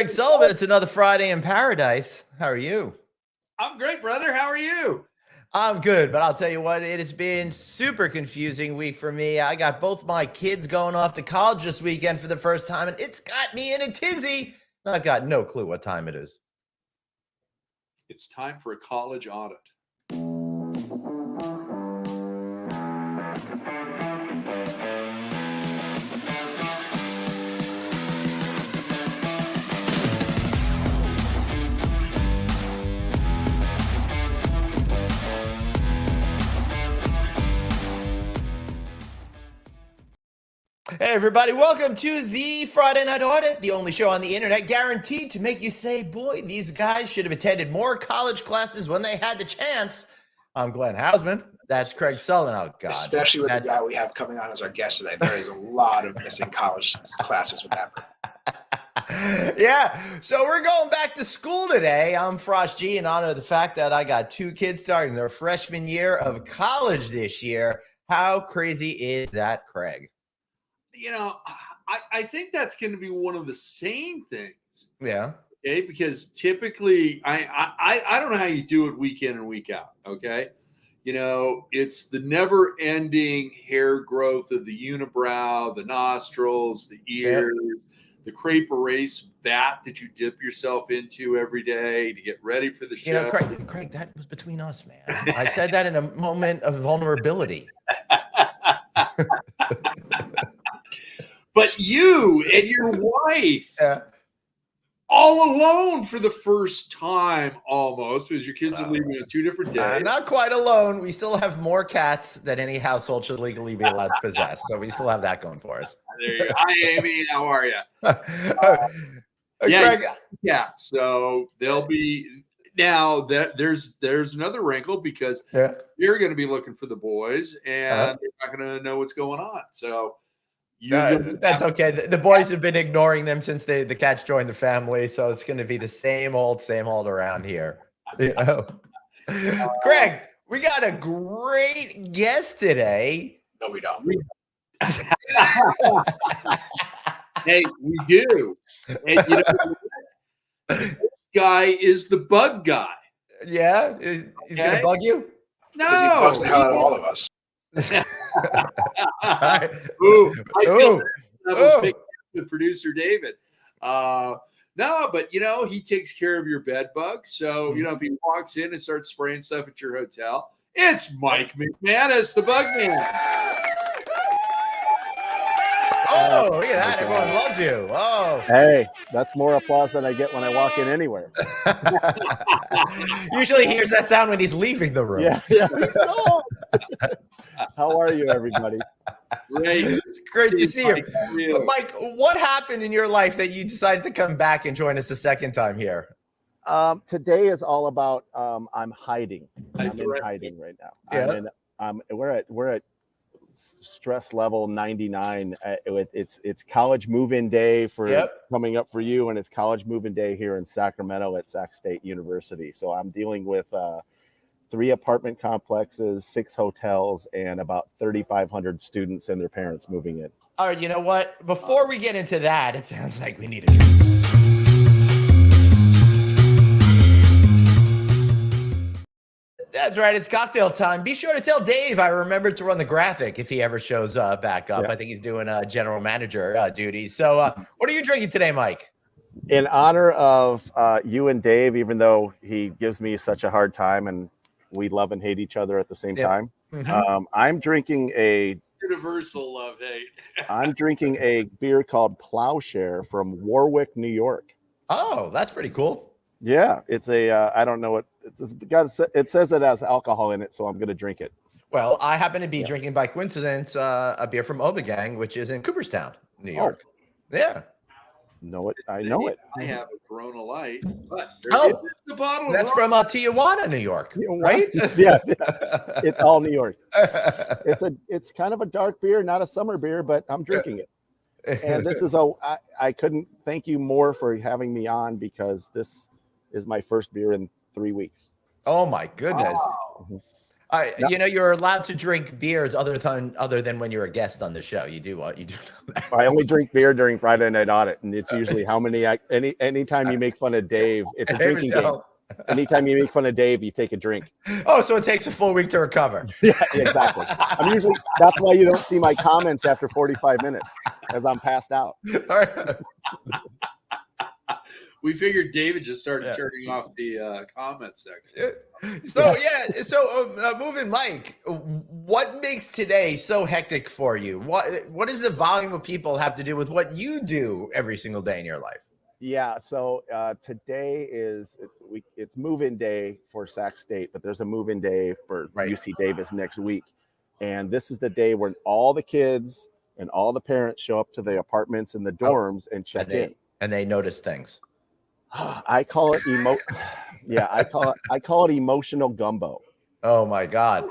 Craig Sullivan. It's another Friday in paradise. How are you? I'm great, brother. How are you? I'm good, but I'll tell you what, it has been super confusing week for me. I got both my kids going off to college this weekend for the first time, and it's got me in a tizzy. I've got no clue what time it is. It's time for a college audit. Hey, everybody, welcome to the Friday Night Audit, the only show on the internet guaranteed to make you say, boy, these guys should have attended more college classes when they had the chance. I'm Glenn Hausman. That's Craig Sullivan. Oh, God. Especially with the guy we have coming on as our guest today. There is a lot of missing college classes with that. Yeah, so we're going back to school today. I'm Frost G in honor of the fact that I got two kids starting their freshman year of college this year. How crazy is that, Craig? You know, I think that's going to be one of the same things. Yeah. Okay, because typically I don't know how you do it week in and week out. Okay. You know, it's the never ending hair growth of the unibrow, the nostrils, the ears, the crepe erase vat that you dip yourself into every day to get ready for the show. You know, Craig, that was between us, man. I said that in a moment of vulnerability. But you and your wife all alone for the first time almost, because your kids are leaving on 2 different days. Not quite alone. We still have more cats than any household should legally be allowed to possess. So we still have that going for us. There you go. Hi, Amy. How are you? Craig, so they'll be now that there's another wrinkle because you're going to be looking for the boys and they're not going to know what's going on. So that's okay. The boys have been ignoring them since the cats joined the family, so it's going to be the same old around here. You know? Craig, we got a great guest today. No, we don't. Hey, we do. And you know, this guy is the bug guy. Yeah, he's going to bug you. No, he bugs the hell out of all of us. I feel that was picked with producer David. No, but you know, he takes care of your bed bugs. So, you know, if he walks in and starts spraying stuff at your hotel, it's Mike McManus, the bug man. Oh, look at that. Everyone loves you. Oh. Hey, that's more applause than I get when I walk in anywhere. Usually he hears that sound when he's leaving the room. Yeah. How are you, everybody? Great. It's great to see you. Mike, what happened in your life that you decided to come back and join us a second time here? Today is all about I'm hiding. I'm in hiding right now. Yeah. We're at stress level 99. It's college move-in day for coming up for you, and it's college move-in day here in Sacramento at Sac State University. So I'm dealing with 3 apartment complexes, 6 hotels, and about 3,500 students and their parents moving in. All right, you know what? Before we get into that, it sounds like we need a drink. That's right. It's cocktail time. Be sure to tell Dave I remembered to run the graphic if he ever shows back up. I think he's doing general manager duties. So what are you drinking today, Mike? In honor of you and Dave, even though he gives me such a hard time and we love and hate each other at the same time, I'm drinking a universal love hate. I'm drinking a beer called Plowshare from Warwick, New York. Oh, that's pretty cool. Yeah, it's a I don't know what it says. It has alcohol in it, so I'm going to drink it. Well, I happen to be drinking by coincidence a beer from Obegang, which is in Cooperstown, New York. Yeah. Know it. I know it. I have a Corona Light, but the bottle. That's from Tijuana, New York, right? Yeah, it's all New York. It's kind of a dark beer, not a summer beer, but I'm drinking it. And this is I couldn't thank you more for having me on, because this is my first beer in 3 weeks. Oh my goodness. Wow. You know, you're allowed to drink beers other than when you're a guest on the show. You do what you do. I only drink beer during Friday Night Audit, and it's usually how many. Anytime you make fun of Dave, it's a drinking game. Anytime you make fun of Dave, you take a drink. Oh, so it takes a full week to recover. Yeah, exactly. That's why you don't see my comments after 45 minutes, as I'm passed out. All right. We figured David just started turning off the comment section. So moving, Mike, what makes today so hectic for you? What does the volume of people have to do with what you do every single day in your life? Yeah, so today it's move-in day for Sac State, but there's a move-in day for UC Davis next week. And this is the day when all the kids and all the parents show up to the apartments and the dorms and check in. And they notice things. I call it I call it emotional gumbo. Oh my God.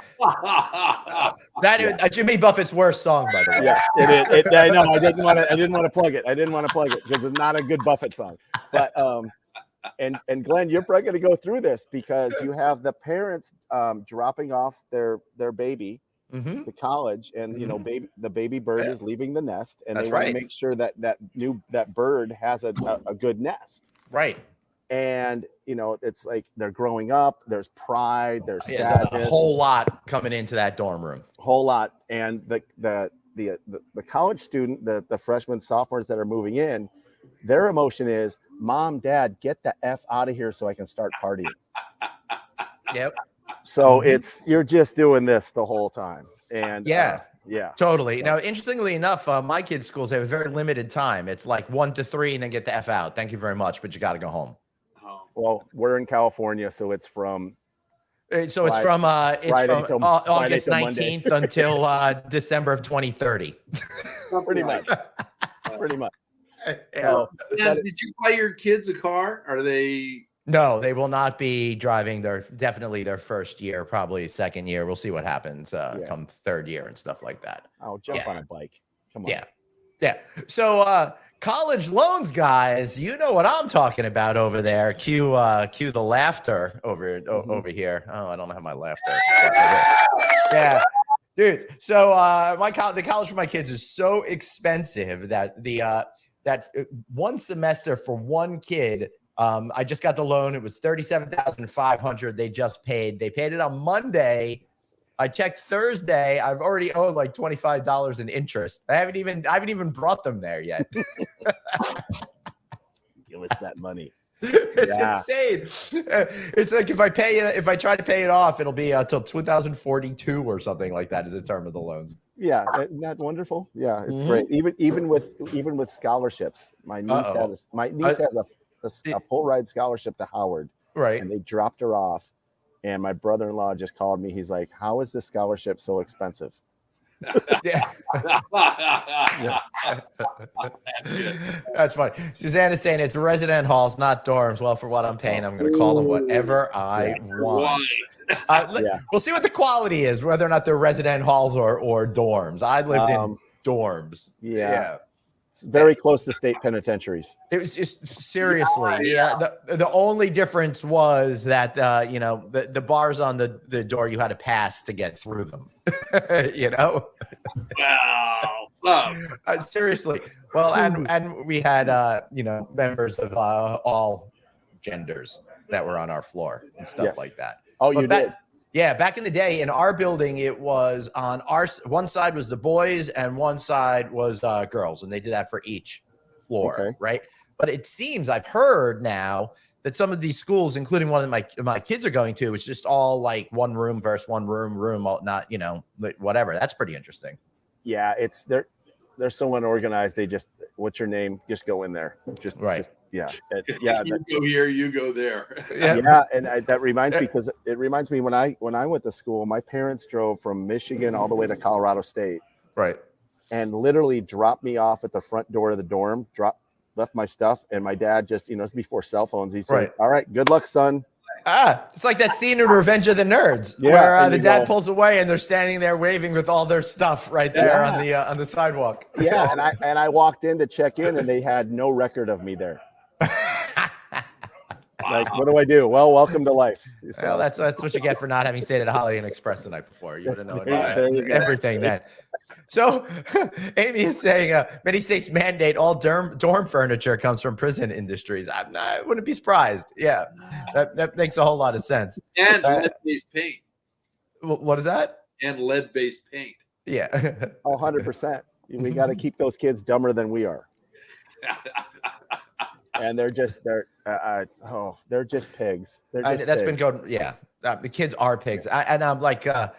That is Jimmy Buffett's worst song, by the way. Yeah, it is. I know. I didn't want to plug it. Because it's not a good Buffett song. But and Glenn, you're probably going to go through this because you have the parents dropping off their baby to college, and you know, the baby bird is leaving the nest, and they want to make sure that bird has a good nest. Right. And you know, it's like they're growing up. There's pride. There's sadness. A whole lot coming into that dorm room. Whole lot. And the college student, the freshmen, sophomores that are moving in, their emotion is, Mom, Dad, get the F out of here so I can start partying. Yep. So you're just doing this the whole time. And yeah, totally. Yeah. Now, interestingly enough, my kids' schools have a very limited time. It's like 1 to 3 and then get the F out. Thank you very much, but you got to go home. Well, we're in California, so it's from August 19th until December of 2030. Pretty much. Yeah. Did you buy your kids a car? Are they? No, they will not be driving definitely their first year, probably second year. We'll see what happens come third year and stuff like that. Oh, jump on a bike. Come on. Yeah. So college loans, guys, you know what I'm talking about over there. Cue the laughter over here. Oh, I don't have my laughter. Yeah. Dude, so the college for my kids is so expensive that that one semester for one kid, I just got the loan. It was $37,500. They paid it on Monday. I checked Thursday. I've already owed like $25 in interest. I haven't even brought them there yet. Give us that money. It's insane. It's like if I try to pay it off, it'll be till 2042 or something like that is the term of the loans. Yeah, isn't that wonderful? Yeah, it's great. Even with scholarships, my niece has a full ride scholarship to Howard. Right. And they dropped her off. And my brother-in-law just called me. He's like, "How is this scholarship so expensive?" That's funny. Suzanne is saying it's resident halls, not dorms. Well, for what I'm paying, I'm going to call them whatever I want. We'll see what the quality is, whether or not they're resident halls or dorms. I lived in dorms. Yeah. Very close to state penitentiaries. It was just seriously. The only difference was that the bars on the door you had to pass to get through them. Wow. Seriously. Well, and we had members of all genders that were on our floor and stuff like that. Oh, you did. Yeah, back in the day in our building, it was on one side was the boys and one side was girls, and they did that for each floor, right? But it seems I've heard now that some of these schools, including one that my kids are going to, it's just all like one room versus one room, not whatever. That's pretty interesting. Yeah, they're so unorganized. They just, what's your name? Just go in there. Just You go here, you go there. Yeah, and that reminds me because it reminds me when I went to school, my parents drove from Michigan all the way to Colorado State, right, and literally dropped me off at the front door of the dorm. Left my stuff, and my dad just, it's before cell phones. He said, "All right, good luck, son." It's like that scene in Revenge of the Nerds where the dad pulls away and they're standing there waving with all their stuff right there on the sidewalk. Yeah, and I walked in to check in, and they had no record of me there. Like, what do I do? Well, welcome to life. So, Well, that's what you get for not having stayed at a Holiday Inn Express the night before. You would have known there you go. everything then. So Amy is saying many states mandate all dorm furniture comes from prison industries. I wouldn't be surprised. Yeah, that makes a whole lot of sense. And lead-based paint. What is that? And lead-based paint. Yeah. 100%. We got to keep those kids dumber than we are. And they're just pigs. That's pigs. been going. Yeah, the kids are pigs. And I'm like, I'm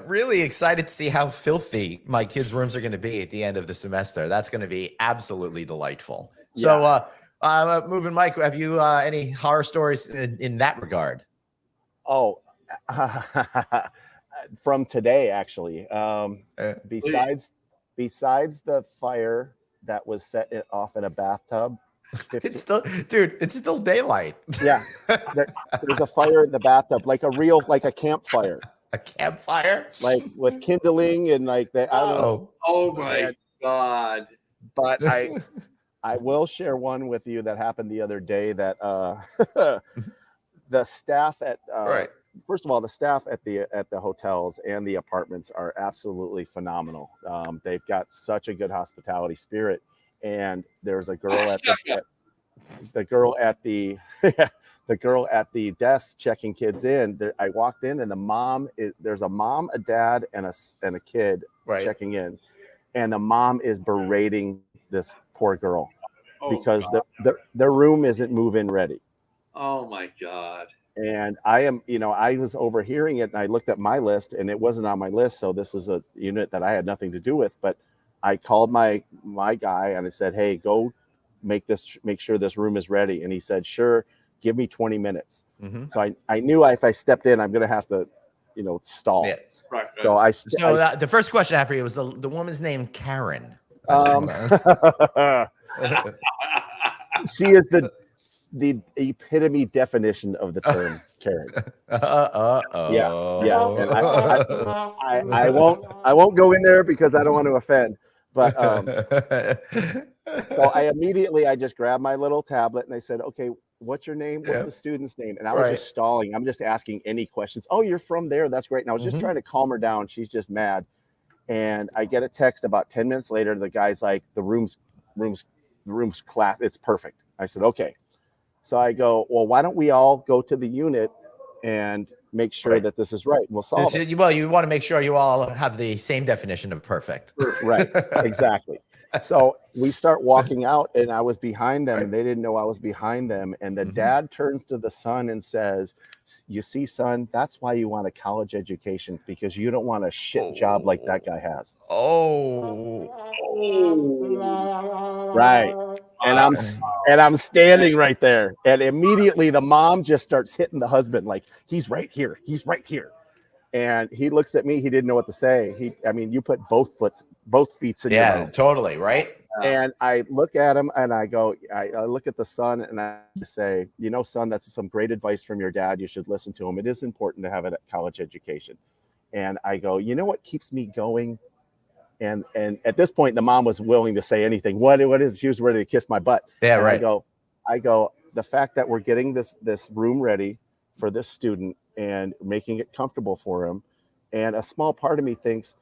really excited to see how filthy my kids' rooms are going to be at the end of the semester. That's going to be absolutely delightful. Yeah. So, moving, Mike, have you any horror stories in that regard? Oh, from today, actually. Besides the fire that was set off in a bathtub. It's still daylight. Yeah, there's a fire in the bathtub, like a campfire. A campfire, like with kindling and like that. Oh my God! But I will share one with you that happened the other day. That the staff at right. First of all, the staff at the hotels and the apartments are absolutely phenomenal. They've got such a good hospitality spirit. And there's a girl at the girl at the desk checking kids in. I walked in, and there's a mom, a dad, and a kid checking in, and the mom is berating this poor girl because their room isn't move-in ready. Oh my God! And I was overhearing it, and I looked at my list, and it wasn't on my list. So this is a unit that I had nothing to do with, but I called my guy and I said, hey, go make sure this room is ready. And he said, sure, give me 20 minutes. Mm-hmm. So I knew if I stepped in, I'm going to have to, stall. Yeah. Right. So the first question I have for you was the woman's name, Karen. She is the epitome definition of the term Karen. Yeah. And I won't go in there because I don't want to offend. But so I just grabbed my little tablet and I said, okay, what's your name? What's the student's name? And I was just stalling. I'm just asking any questions. Oh, you're from there. That's great. And I was just trying to calm her down. She's just mad. And I get a text about 10 minutes later. The guy's like, the room's class. It's perfect. I said, okay. So I go, well, why don't we all go to the unit and make sure that this is right? We'll solve it. Well, you want to make sure you all have the same definition of perfect. Right. Exactly. So we start walking out, and I was behind them, and they didn't know I was behind them. And the dad turns to the son and says, you see, son, that's why you want a college education, because you don't want a shit job like that guy has. Right. And I'm standing right there, and immediately the mom just starts hitting the husband like, he's right here. And he looks at me. He didn't know what to say. You put both feet in your mouth. Totally. Right. And I look at him and I go, I look at the son and I say, son, that's some great advice from your dad. You should listen to him. It is important to have a college education. And I go, you know what keeps me going? And at this point, the mom was willing to say anything. What is? She was ready to kiss my butt. Yeah, and right. I go, the fact that we're getting this room ready for this student and making it comfortable for him. And a small part of me thinks,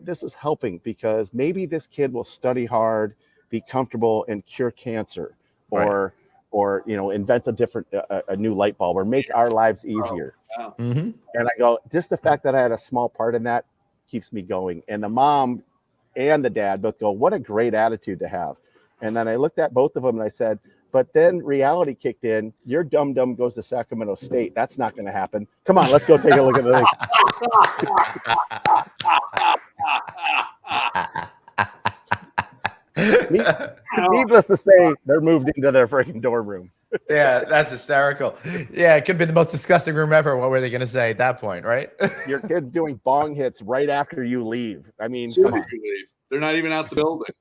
this is helping because maybe this kid will study hard, be comfortable, and cure cancer, or invent a new light bulb, or make our lives easier. Wow. Mm-hmm. And I go, just the fact that I had a small part in that keeps me going. And the mom and the dad both go, what a great attitude to have. And then I looked at both of them and I said, but then reality kicked in. Your dum goes to Sacramento State. That's not going to happen. Come on, let's go take a look at the thing. Needless to say, they're moved into their freaking dorm room. Yeah, that's hysterical. Yeah, it could be the most disgusting room ever. What were they going to say at that point, right? Your kid's doing bong hits right after you leave. I mean, come on. They're not even out the building.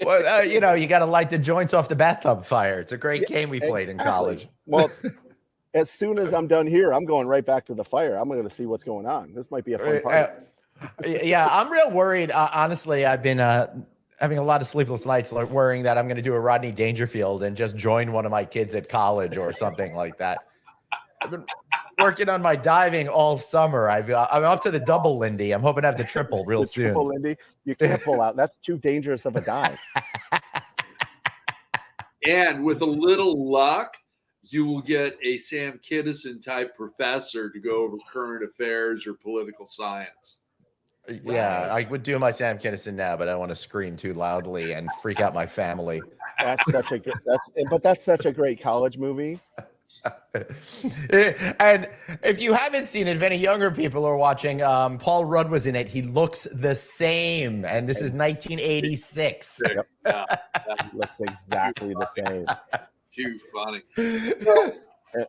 Well, you got to light the joints off the bathtub fire. It's a great game we played in college. Well, as soon as I'm done here, I'm going right back to the fire. I'm going to see what's going on. This might be a fun part. Yeah, I'm real worried. Honestly, I've been having a lot of sleepless nights, like worrying that I'm going to do a Rodney Dangerfield and just join one of my kids at college or something like that. I've been working on my diving all summer. I'm up to the double Lindy. I'm hoping to have the triple real soon. Triple Lindy, you can't pull out. That's too dangerous of a dive. And with a little luck, you will get a Sam Kinison type professor to go over current affairs or political science. Yeah, I would do my Sam Kinison now, but I don't want to scream too loudly and freak out my family. That's such a great college movie. And if you haven't seen it, if any younger people are watching, Paul Rudd was in it. He looks the same, and this is 1986. Yep. Looks exactly the same. Too funny.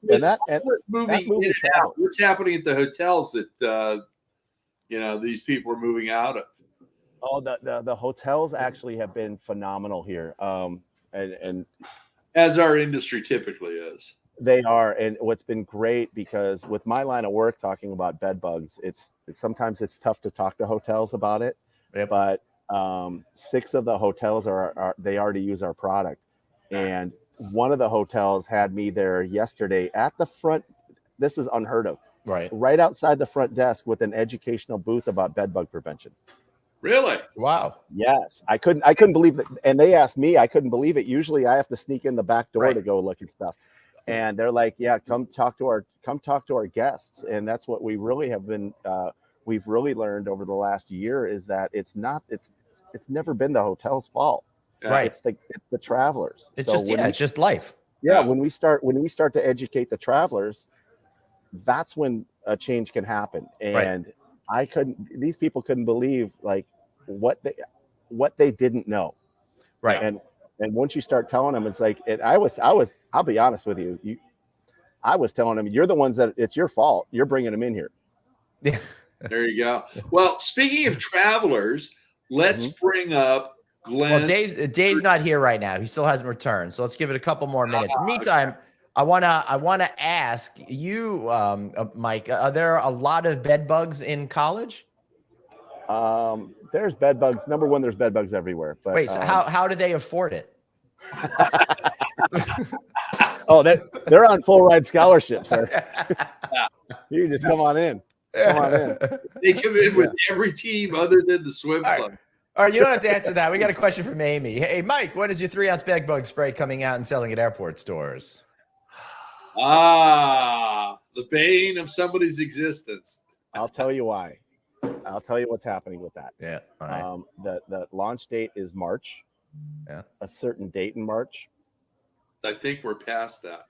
And that movie travels. What's happening at the hotels that these people are moving out of? Oh, the hotels actually have been phenomenal here. And as our industry typically is. They are, and what's been great, because with my line of work talking about bed bugs, it's sometimes it's tough to talk to hotels about it. Yep. But 6 of the hotels they already use our product, and one of the hotels had me there yesterday at the front. This is unheard of. Right outside the front desk with an educational booth about bed bug prevention. Really? Wow. Yes, I couldn't believe it, and they asked me. I couldn't believe it. Usually, I have to sneak in the back door to go look at stuff. And they're like, yeah, come talk to our guests. And that's what we really have been, we've really learned over the last year, is that it's never been the hotel's fault. Right. It's the travelers. It's just life. Yeah. When we start to educate the travelers, that's when a change can happen. And these people couldn't believe like what they didn't know. Right. And once you start telling them, it's like, I'll be honest with you. I was telling them, you're the ones that it's your fault. You're bringing them in here. Yeah. There you go. Well, speaking of travelers, let's bring up Glenn. Well, Dave's not here right now. He still hasn't returned. So let's give it a couple more minutes. Meantime, okay. I wanna ask you, Mike, are there a lot of bed bugs in college? There's bed bugs. Number one, there's bed bugs everywhere. But wait, so how do they afford it? Oh, they're on full ride scholarships, sir. You can just come on in. Come on in. They come in with every team other than the swim club. All right, you don't have to answer that. We got a question from Amy. Hey, Mike, when is your 3-ounce bed bug spray coming out and selling at airport stores? The bane of somebody's existence. I'll tell you why. I'll tell you what's happening with that. Yeah. All right. The launch date is March. Yeah. A certain date in March. I think we're past that.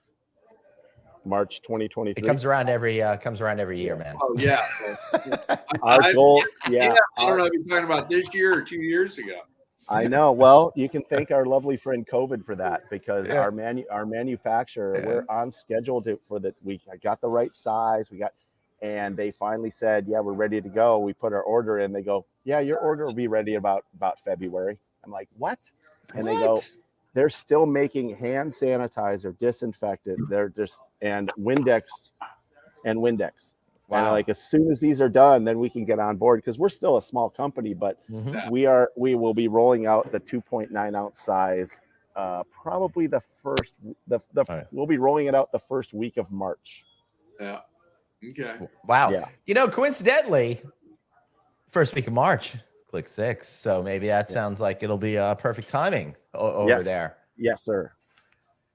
March 2023. It comes around every year, man. Oh yeah. Our goal. Yeah. I don't know if you're talking about this year or 2 years ago. I know. Well, you can thank our lovely friend COVID for that, because our manufacturer, we're on schedule for that. We got the right size. And they finally said, yeah, we're ready to go. We put our order in. They go, yeah, your order will be ready about February. I'm like, what? And they go, they're still making hand sanitizer, disinfectant. They're just, and Windex. Wow. And like, as soon as these are done, then we can get on board, because we're still a small company, but we will be rolling out the 2.9 ounce size. Probably we'll be rolling it out the first week of March. Yeah. Okay. Wow. Yeah. Coincidentally, first week of March, click 6. So maybe that sounds like it'll be perfect timing over there. Yes, sir.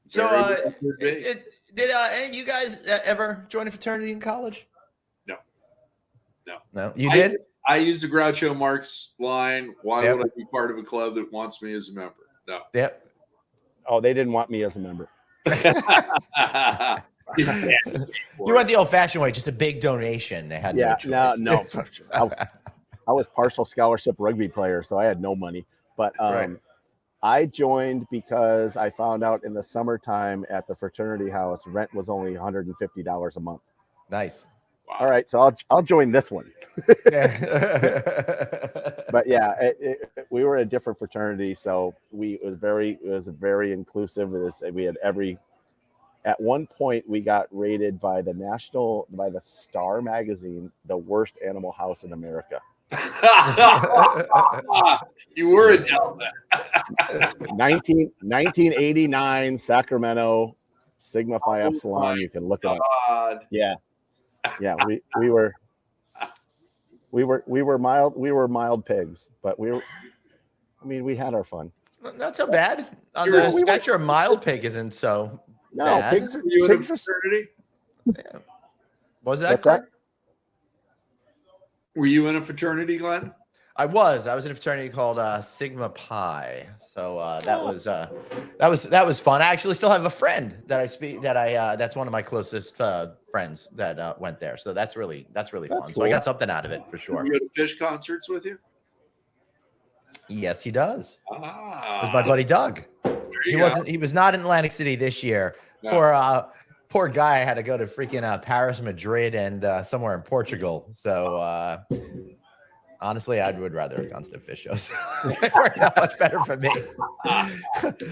So did any of you guys ever join a fraternity in college? No. You did? I used the Groucho Marx line. Why would I be part of a club that wants me as a member? No. Yep. Oh, they didn't want me as a member. You went the old-fashioned way, just a big donation. They had no. I was partial scholarship rugby player, so I had no money. But I joined because I found out in the summertime at the fraternity house, rent was only $150 a month. Nice. Wow. All right, so I'll join this one. But yeah, we were a different fraternity, so it was very inclusive. We had at one point we got rated by the Star magazine the worst animal house in America. You were a Delta. 1989 Sacramento Sigma Phi Epsilon. You can look it up. God. Yeah. We were mild pigs, but we had our fun. Not so bad. On You were- the spectrum, mild pig isn't so No, bad. pigs are Were you in a pigs are fraternity? Was that What's that? correct? Were you in a fraternity, Glenn? I was in a fraternity called Sigma Pi. So that was fun. I actually still have a friend that's one of my closest friends that went there. So that's really fun. That's So I cool. got something out of it for sure. You go to Fish concerts with you? Yes, he does. It Ah, was my buddy Doug. there you go. He was not in Atlantic City this year. No. Poor guy had to go to freaking Paris, Madrid, and somewhere in Portugal. So honestly, I would rather have gone to the Fish shows. It worked out much better for me. A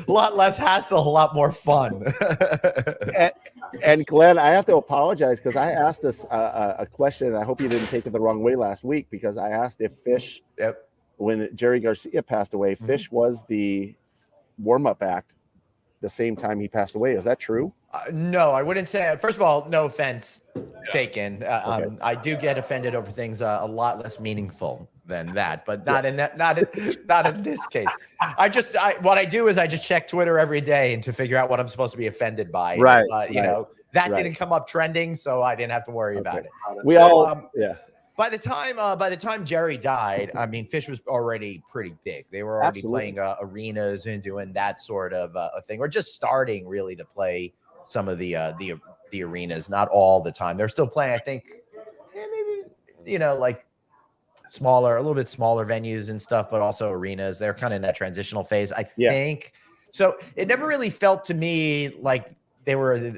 lot less hassle, a lot more fun. And Glenn, I have to apologize because I asked us a question. And I hope you didn't take it the wrong way last week, because I asked if Fish, Yep. when Jerry Garcia passed away, Fish was the warm-up act the same time he passed away. Is that true? No, I wouldn't say. First of all, no offense taken. I do get offended over things a lot less meaningful than that, but not in that, not in this case. What I do is I just check Twitter every day and to figure out what I'm supposed to be offended by. Right. You know, that Right. didn't come up trending, so I didn't have to worry about it. We So, all, By the time Jerry died, I mean, Fish was already pretty big. They were already Absolutely. playing arenas and doing that sort of a thing, or just starting really to play some of the arenas. Not all the time. They're still playing, I think, maybe like a little bit smaller venues and stuff, but also arenas. They're kind of in that transitional phase, I think. So it never really felt to me like they were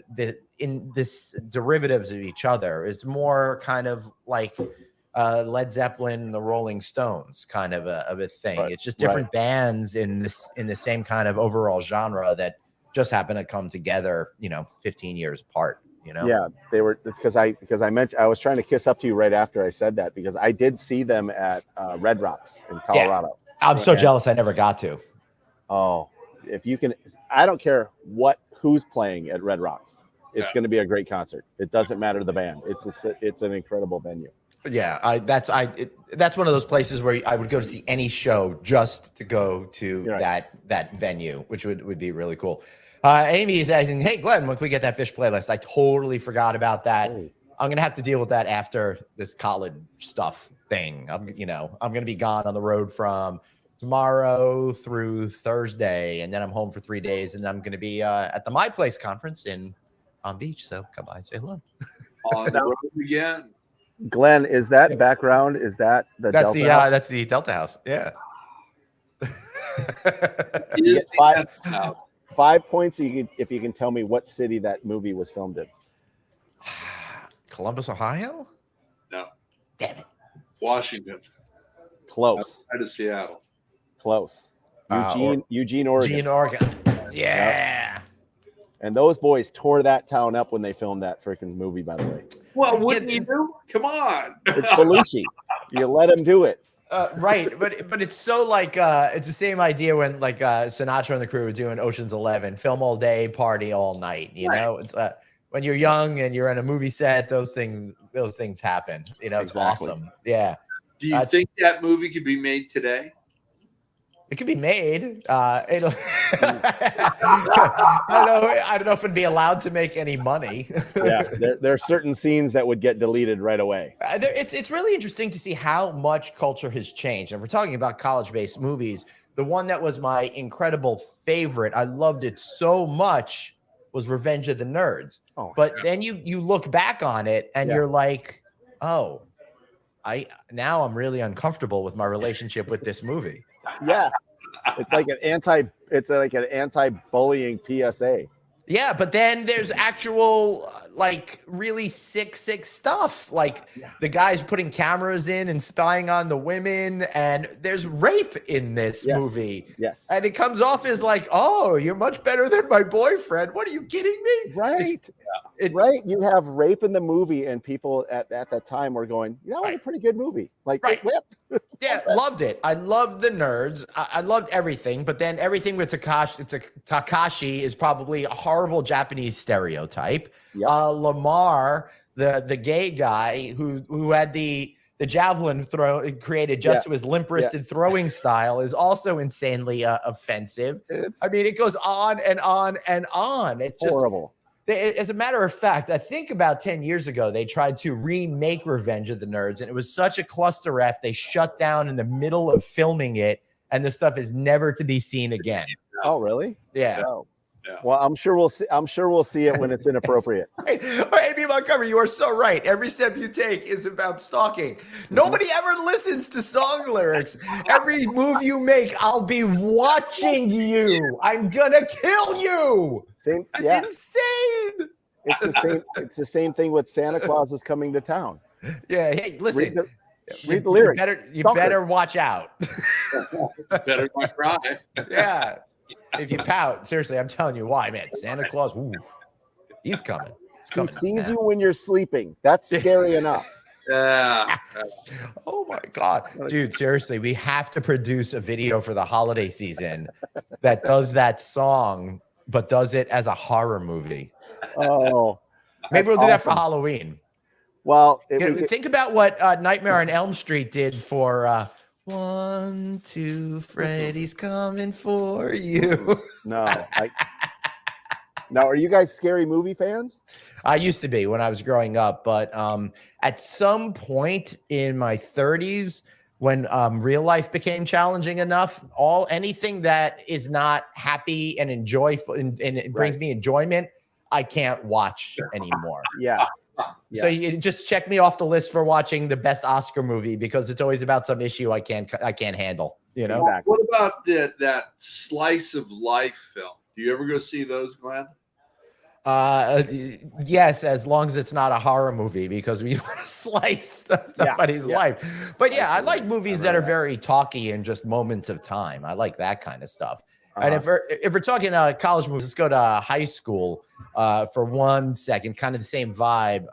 in this derivatives of each other. It's more kind of like Led Zeppelin, the Rolling Stones kind of a thing. Right. It's just different bands in the same kind of overall genre that just happen to come together, 15 years apart, Yeah, they were, because I mentioned, I was trying to kiss up to you right after I said that, because I did see them at Red Rocks in Colorado. I'm so jealous I never got to. Oh, if you can, I don't care who's playing at Red Rocks. It's going to be a great concert. It doesn't matter the band. It's an incredible venue. Yeah, that's one of those places where I would go to see any show just to go to that venue, which would be really cool. Amy is asking, hey Glenn, when can we get that Fish playlist? I totally forgot about that. I'm gonna have to deal with that after this college stuff thing. I'm gonna be gone on the road from tomorrow through Thursday, and then I'm home for 3 days, and I'm gonna be at the My Place conference in Palm Beach. So come by and say hello. On the road again. Glenn, is that background? Is that the That's Delta House? that's the Delta House. Yeah. You get 5 points if you can tell me what city that movie was filmed in. Columbus, Ohio? No. Damn it. Washington. Close. Outside of Seattle. Close. Eugene, Oregon. Eugene, Oregon. Yeah. And those boys tore that town up when they filmed that freaking movie, by the way. Well, wouldn't you do? Come on. It's Belushi. You let him do it. Right, but it's so like it's the same idea when like Sinatra and the crew were doing Ocean's 11, film all day, party all night. You know, it's when you're young and you're in a movie set, those things happen. It's awesome. Yeah. Do you think that movie could be made today? It could be made. I don't know if it'd be allowed to make any money. Yeah, there are certain scenes that would get deleted right away. It's really interesting to see how much culture has changed. And if we're talking about college-based movies, the one that was my incredible favorite, I loved it so much, was Revenge of the Nerds. Oh, but then you look back on it and you're like, oh, now I'm really uncomfortable with my relationship with this movie. Yeah, it's like an anti-bullying PSA. Yeah, but then there's actual like really sick stuff. Like the guys putting cameras in and spying on the women, and there's rape in this movie. Yes, and it comes off as like, oh, you're much better than my boyfriend. What are you kidding me? Right. Right? You have Rape in the movie, and people at that time were going, "That was a pretty good movie." Like, Right. what? Yeah, loved it. I loved the nerds. I loved everything, but then everything with Takashi is probably a horrible Japanese stereotype. Yep. Lamar, the gay guy who had the javelin throw created just to his limp-wristed throwing style, is also insanely offensive. I mean, it goes on and on and on. It's just horrible. As a matter of fact, I think about 10 years ago, they tried to remake Revenge of the Nerds, and it was such a cluster F. They shut down in the middle of filming it, and the stuff is never to be seen again. Oh, really? Yeah. Oh. Yeah. Well, I'm sure we'll see it when it's inappropriate. Right. Amy Montgomery, you are so right. Every step you take is about stalking. Nobody ever listens to song lyrics. Every move you make, I'll be watching you. I'm gonna kill you. It's insane. It's the same thing with Santa Claus is coming to town. Yeah. Hey, listen. Read the lyrics. You better watch out. Better not cry. Yeah. If you pout, seriously, I'm telling you why, man. Santa Claus, he's coming. He sees you when you're sleeping. That's scary enough. Yeah. Oh my God, dude! Seriously, we have to produce a video for the holiday season that does that song, but does it as a horror movie. Oh, maybe we'll do that for Halloween. Well, think about what Nightmare on Elm Street did for 1, 2, Freddy's coming for you. No. Now, are you guys scary movie fans? I used to be when I was growing up, but at some point in my 30s, when real life became challenging enough, anything that is not happy and enjoyable and it brings me enjoyment, I can't watch anymore. Yeah. So you just check me off the list for watching the best Oscar movie, because it's always about some issue I can't handle. You know. Exactly. What about that slice of life film? Do you ever go see those, Glenn? Yes, as long as it's not a horror movie, because we want to slice somebody's life. But yeah, I like movies that are very talky and just moments of time. I like that kind of stuff. And if we're talking college movies, let's go to high school for 1 second. Kind of the same vibe,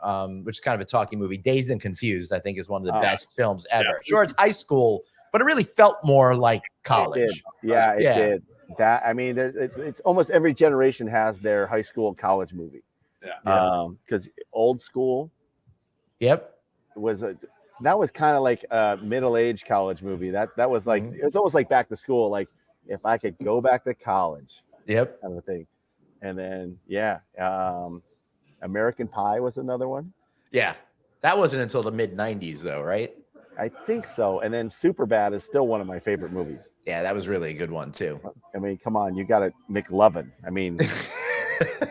which is kind of a talky movie. Dazed and Confused, I think, is one of the best films ever. Yeah. Sure, it's high school, but it really felt more like college. It did. That, I mean, it's almost every generation has their high school and college movie. Yeah. Because Old School. Yep. That was kind of like a middle-aged college movie. That was like it was almost like Back to School. Like, if I could go back to college. Yep. Kind of thing. And then American Pie was another one. Yeah. That wasn't until the mid 90s though, right? I think so. And then Superbad is still one of my favorite movies. Yeah, that was really a good one too. I mean, come on, you got to McLovin. I mean, the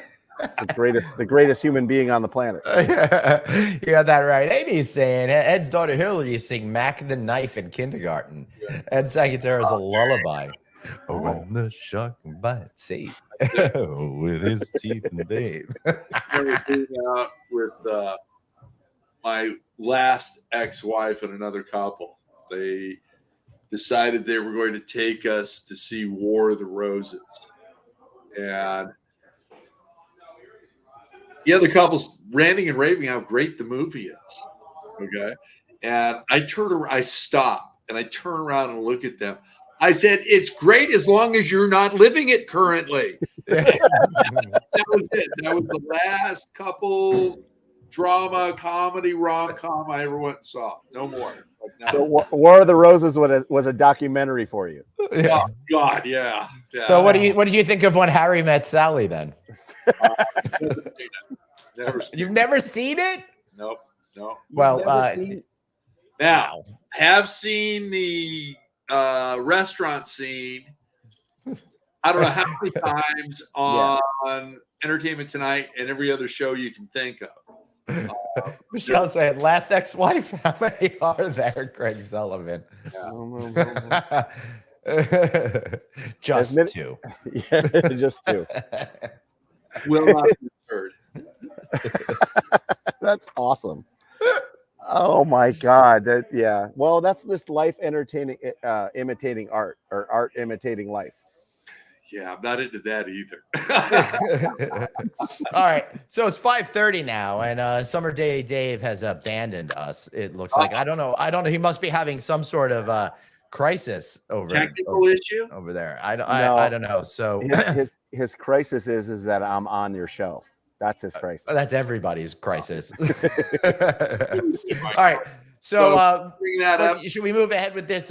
greatest human being on the planet. You got that right. Amy's saying Ed's daughter Hillary used to sing Mac the Knife in kindergarten. Ed sang it to her as a lullaby. Oh, when the shark bites safe with his teeth and babe. I was doing out with my last ex-wife and another couple. They decided they were going to take us to see War of the Roses. And the other couple's ranting and raving how great the movie is. Okay. And I stop and I turn around and look at them. I said, it's great as long as you're not living it currently. That was it. That was the last couple's drama, comedy, rom-com I ever went and saw. No more. So War of the Roses was a documentary for you. Oh, God, yeah. So what did you think of When Harry Met Sally then? You've never seen it? Nope. Well, now have seen the restaurant scene. I don't know how many times on Entertainment Tonight and every other show you can think of. Michelle said, "Last ex-wife." How many are there, Craig Sullivan? Just two. Yeah, just two. Will not be heard. That's awesome. Oh my God. Well, that's this life imitating art, or art imitating life. Yeah, I'm not into that either. All right, so it's 5:30 now, and Summer Day Dave has abandoned us. It looks like I don't know. He must be having some sort of crisis Technical issue over there. No. I don't know. So his crisis is that I'm on your show. That's his crisis. That's everybody's crisis. All right. So bring that up. should we move ahead with this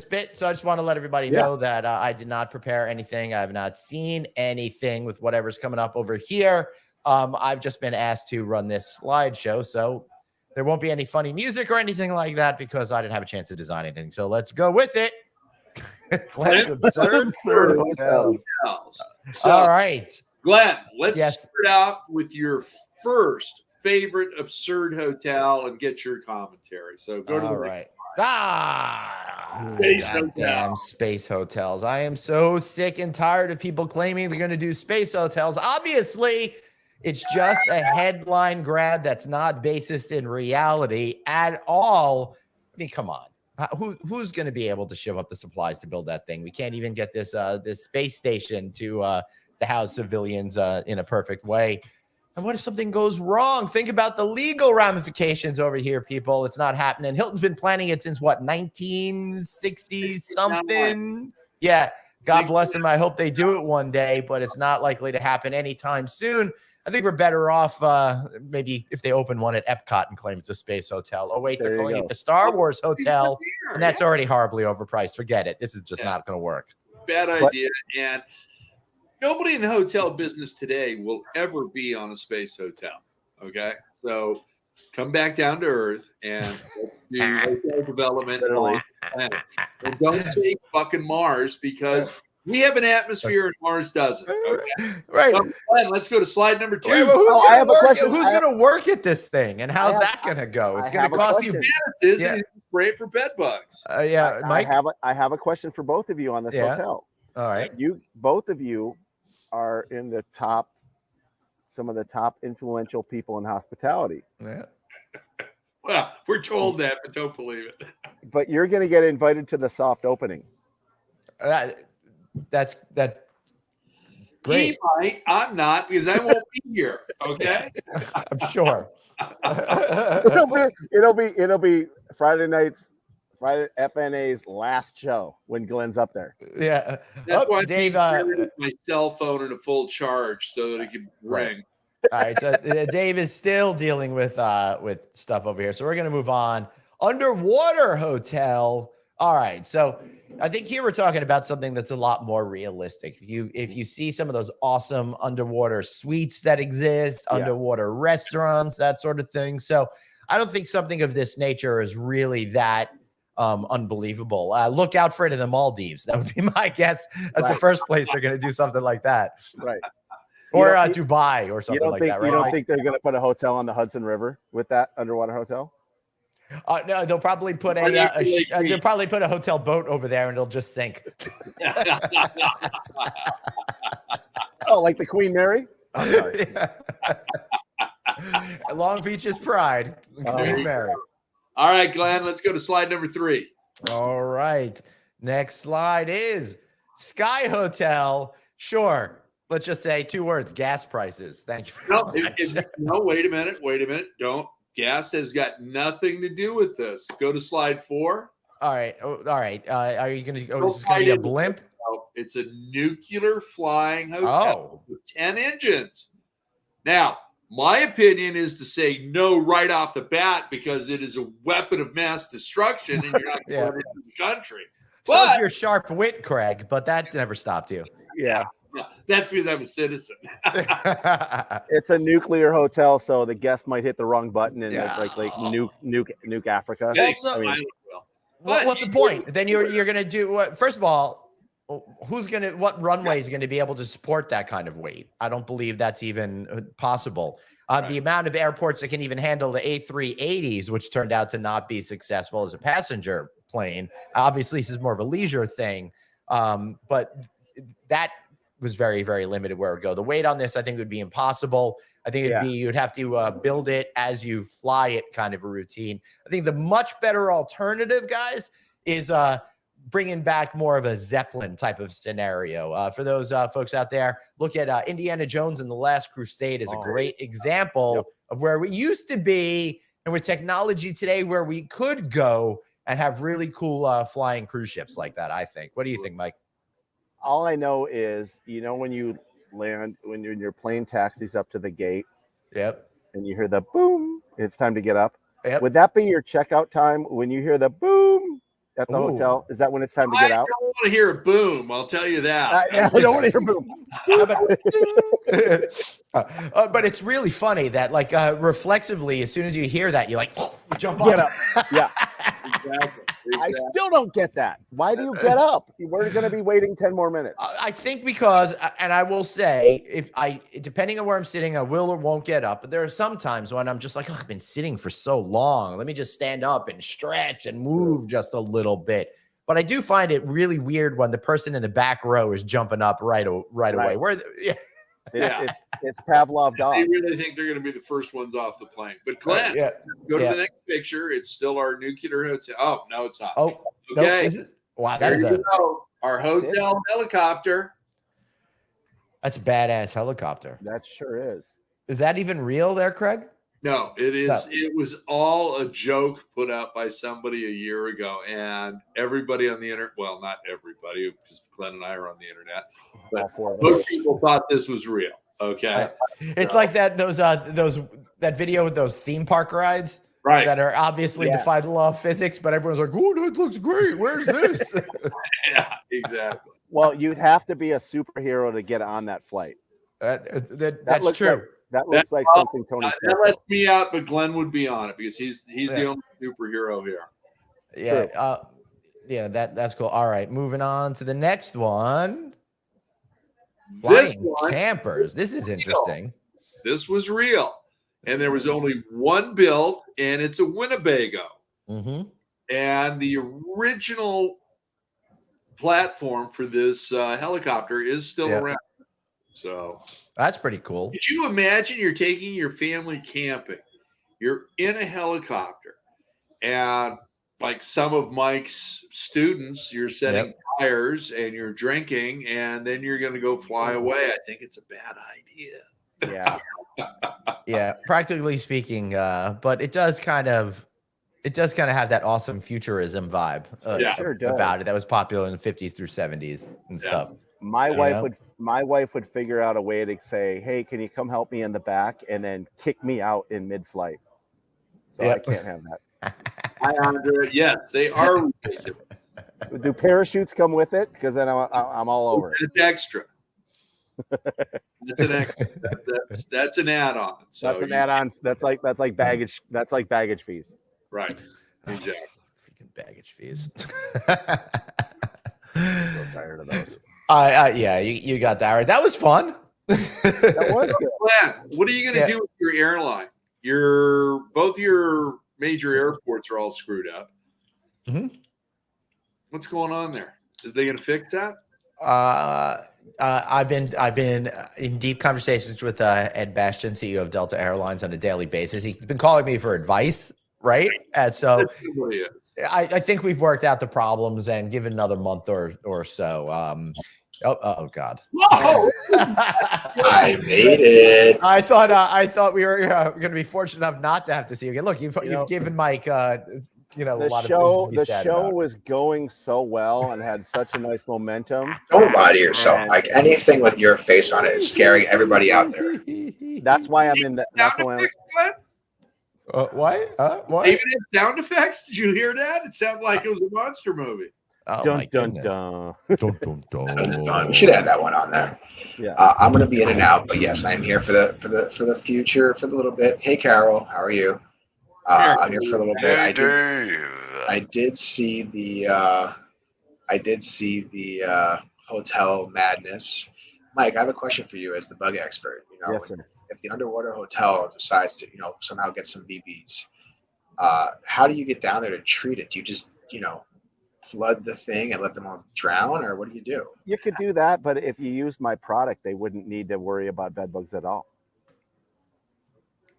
bit? So I just want to let everybody know that I did not prepare anything. I have not seen anything with whatever's coming up over here. I've just been asked to run this slideshow, so there won't be any funny music or anything like that because I didn't have a chance to design anything. So let's go with it. Glenn's absurd hotels. So, all right, Glenn, let's start out with your first favorite absurd hotel and get your commentary. So go to Space Hotel. Space hotels. I am so sick and tired of people claiming they're going to do space hotels. Obviously, it's just a headline grab that's not based in reality at all. I mean, come on. Who's going to be able to shove up the supplies to build that thing? We can't even get this space station to house civilians in a perfect way. And what if something goes wrong? Think about the legal ramifications over here, people. It's not happening. Hilton's been planning it since what, 1960 something? Yeah. God bless them. I hope they do it one day, but it's not likely to happen anytime soon. I think we're better off maybe if they open one at Epcot and claim it's a space hotel. Oh, wait, they're calling it the Star Wars Hotel, and that's already horribly overpriced. Forget it. This is just not going to work. Bad idea. And nobody in the hotel business today will ever be on a space hotel. Okay? So come back down to earth and do hotel development on the planet. And don't take fucking Mars because we have an atmosphere and Mars doesn't. Okay? Right. So, let's go to slide number 2. Wait, who's going to work at this thing, and how's that going to go? It's going to cost you. It's great for bed bugs. Mike. I have a question for both of you on this hotel. All right. Both of you are in the some of the top influential people in hospitality. Yeah. Well, we're told that, but don't believe it. But you're going to get invited to the soft opening. That's great. He might. I'm not because I won't be here. Okay. I'm sure. it'll be Friday FNA's last show when Glenn's up there. Yeah. That's why Dave, my cell phone in a full charge so that it can ring. All right. So Dave is still dealing with stuff over here. So we're going to move on. Underwater hotel. All right. So I think here we're talking about something that's a lot more realistic. If you see some of those awesome underwater suites that exist, underwater restaurants, that sort of thing. So I don't think something of this nature is really that unbelievable. Look out for it in the Maldives. That would be my guess. That's the first place they're going to do something like that. Right. Or Dubai or something like that. Right? You don't think they're going to put a hotel on the Hudson River with that underwater hotel? No, they'll probably put they'll probably put a hotel boat over there and it'll just sink. Oh, like the Queen Mary? Oh, sorry. Long Beach's pride, Queen Mary. All right, Glenn, let's go to slide number 3. All right. Next slide is Sky Hotel. Sure. Let's just say 2 words, gas prices. Thank you very much. No, wait a minute. Don't. Gas has got nothing to do with this. Go to slide 4. All right. Are you going to go? Is this going to be a blimp? No, it's a nuclear flying hotel with 10 engines. Now, my opinion is to say no right off the bat because it is a weapon of mass destruction and you're not going into the country. So's your sharp wit, Craig, but that never stopped you. Yeah. That's because I'm a citizen. It's a nuclear hotel, so the guest might hit the wrong button and like nuke Africa. Also, what's the point? Then you're going to do what? First of all, what runway is going to be able to support that kind of weight? I don't believe that's even possible. The amount of airports that can even handle the A380s, which turned out to not be successful as a passenger plane. Obviously, this is more of a leisure thing, but that was very, very limited where it would go. The weight on this, I think, would be impossible. I think you'd have to build it as you fly it, kind of a routine. I think the much better alternative, guys, is bringing back more of a Zeppelin type of scenario. For those folks out there, look at Indiana Jones and the Last Crusade is a great example of where we used to be, and with technology today, where we could go and have really cool flying cruise ships like that. I think. What do you think, Mike? All I know is, when you land, when your plane taxis up to the gate, Yep, and you hear the boom, it's time to get up. Yep. Would that be your checkout time when you hear the boom at the hotel? Is that when it's time to get out? I don't want to hear a boom. I'll tell you that. I don't want to hear boom. But it's really funny that, like, reflexively, as soon as you hear that, you're like, you jump Get up. Yeah. Exactly. I still don't get that. Why do you get up? We're going to be waiting 10 more minutes. I think because, and I will say, depending on where I'm sitting, I will or won't get up. But there are some times when I'm just like, I've been sitting for so long. Let me just stand up and stretch and move just a little bit. But I do find it really weird when the person in the back row is jumping up right away. It's Pavlov dog. They really think they're going to be the first ones off the plane. But Glenn, go to the next picture. It's still our nuclear hotel. Oh, no, it's not. Oh, okay. No, wow, that is our hotel helicopter. That's a badass helicopter. That sure is. Is that even real there, Craig? No, it is. No. It was all a joke put out by somebody a year ago, and everybody on the internet. Well, not everybody, because Glenn and I are on the internet, but most people thought this was real. Okay, it's like that that video with those theme park rides, right? That are obviously defy the law of physics, but everyone's like, "Oh, that looks great. Where's this?" Yeah, exactly. Well, you'd have to be a superhero to get on that flight. That's true. That looks like something Tony. That lets me out, but Glenn would be on it because he's the only superhero here. Yeah, that's cool. All right, moving on to the next one. This Flying one, campers. This is interesting. This was real, and there was only one built, and it's a Winnebago. Mm-hmm. And the original platform for this helicopter is still around. So that's pretty cool. Could you imagine you're taking your family camping? You're in a helicopter, and like some of Mike's students, you're setting fires and you're drinking, and then you're going to go fly away. I think it's a bad idea. Yeah, practically speaking, but it does kind of have that awesome futurism vibe about it that was popular in the 50s through 70s and stuff. My wife would figure out a way to say, "Hey, can you come help me in the back?" and then kick me out in mid-flight. So I can't have that. Yes, they are ridiculous. Do parachutes come with it? Because then I'm all over it. It's extra. That's an extra. That's an add-on. So that's an add-on. That's like baggage. That's like baggage fees. Right. Exactly. Freaking baggage fees. I'm so tired of those. Yeah, you got that right. That was fun. That was good. Glenn, what are you going to do with your airline? Both your major airports are all screwed up. Mm-hmm. What's going on there? Are they going to fix that? I've been in deep conversations with Ed Bastian, CEO of Delta Airlines, on a daily basis. He's been calling me for advice, right? And so I think we've worked out the problems, and given another month or so. Oh God! Whoa! I made it. I thought we were going to be fortunate enough not to have to see you again. Look, you've given Mike, a lot of things. The show was going so well and had such a nice momentum. Don't lie to yourself, Mike. Anything with your face on it is scaring everybody out there. That's why I'm in the. That's why I'm. What? What? Even in sound effects, did you hear that? It sounded like it was a monster movie. Oh, dun, dun, dun. Dun, dun, dun. We should add that one on there. Yeah. I'm going to be in and out, but yes, I'm here for the future, for the little bit. Hey, Carol, how are you? I'm here for a little bit. I did see the hotel madness. Mike, I have a question for you as the bug expert. Yes, sir. If the underwater hotel decides to, somehow get some BBs, how do you get down there to treat it? Do you just, flood the thing and let them all drown, or what do you do? You could do that, but if you use my product, they wouldn't need to worry about bed bugs at all.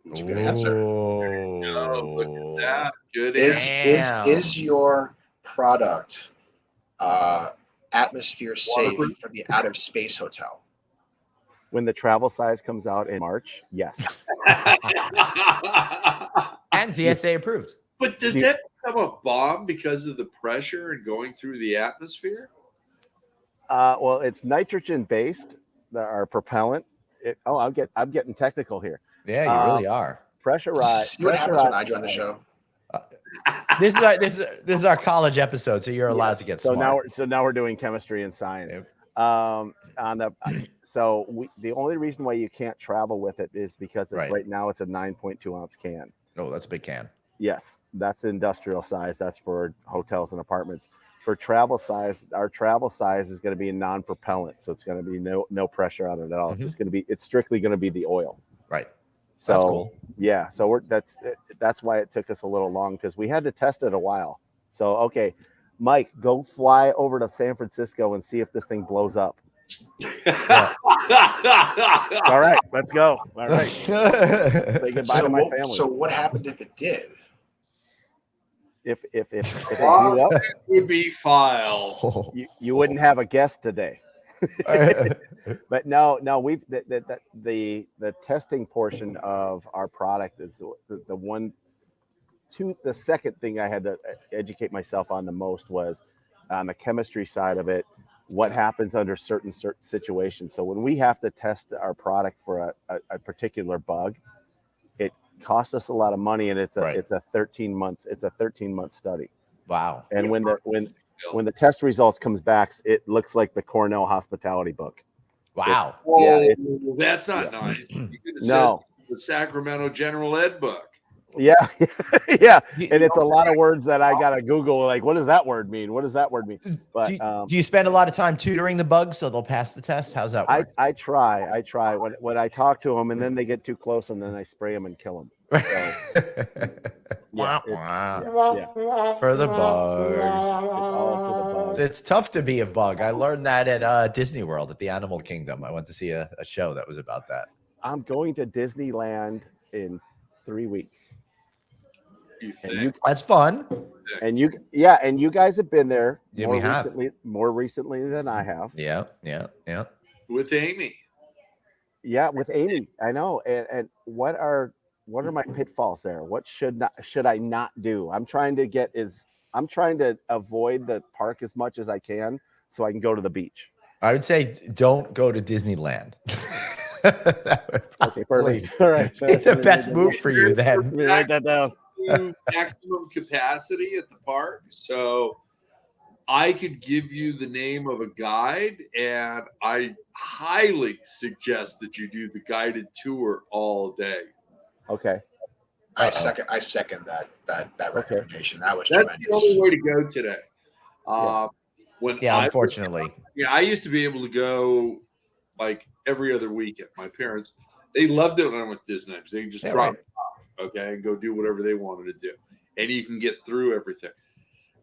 That's a good answer. Oh, look at that. Good answer. Is your product atmosphere safe Waterproof? for the out of space hotel? When the travel size comes out in March, yes. And TSA approved. But does that become a bomb because of the pressure and going through the atmosphere? Well, it's nitrogen based. Our propellant. I'm getting technical here. Yeah, you really are. Pressurized. See what happens when I join the show? This is our college episode, so you're allowed to get smart. Now we're doing chemistry and science. Yep. The only reason why you can't travel with it is because right now it's a 9.2 ounce can. Oh, that's a big can. Yes, that's industrial size. That's for hotels and apartments. For travel size, our travel size is going to be a non-propellant, so it's going to be no pressure on it at all. It's just going to be, it's strictly going to be the oil. Right. So that's cool. Yeah, so that's why it took us a little long, because we had to test it a while. So okay, Mike, go fly over to San Francisco and see if this thing blows up. All right, let's go. All right, say goodbye to my family. So what happened if it did? If it blew up, it would be filed. You wouldn't have a guest today. But no, we've the testing portion of our product is the second thing I had to educate myself on the most was on the chemistry side of it. What happens under certain situations? So when we have to test our product for a particular bug, it costs us a lot of money, and it's a 13-month study. Wow. And when the test results comes back, it looks like the Cornell hospitality book. Wow. That's not nice. You could have No. said the Sacramento General Ed book. Yeah. Yeah. And it's a lot of words that I got to Google. Like, what does that word mean? What does that word mean? But do you spend a lot of time tutoring the bugs so they'll pass the test? How's that work? I try when I talk to them, and then they get too close, and then I spray them and kill them. So, For the bugs. It's all for the bugs. It's tough to be a bug. I learned that at Disney World at the Animal Kingdom. I went to see a show that was about that. I'm going to Disneyland in 3 weeks. That's fun. And you guys have been there more recently than I have. Yeah. With Amy. Yeah, with Amy. I know. And what are my pitfalls there? What should I not do? I'm trying to avoid the park as much as I can so I can go to the beach. I would say don't go to Disneyland. Okay, perfect. All right. It's the best move for you then. Let me write that down. Maximum capacity at the park. So I could give you the name of a guide, and I highly suggest that you do the guided tour all day. Okay. I second that recommendation. That was That's tremendous. the only way to go today. Unfortunately. I used to be able to go like every other weekend. My parents, they loved it when I went to Disney. They can just drop it off, okay, and go do whatever they wanted to do, and you can get through everything.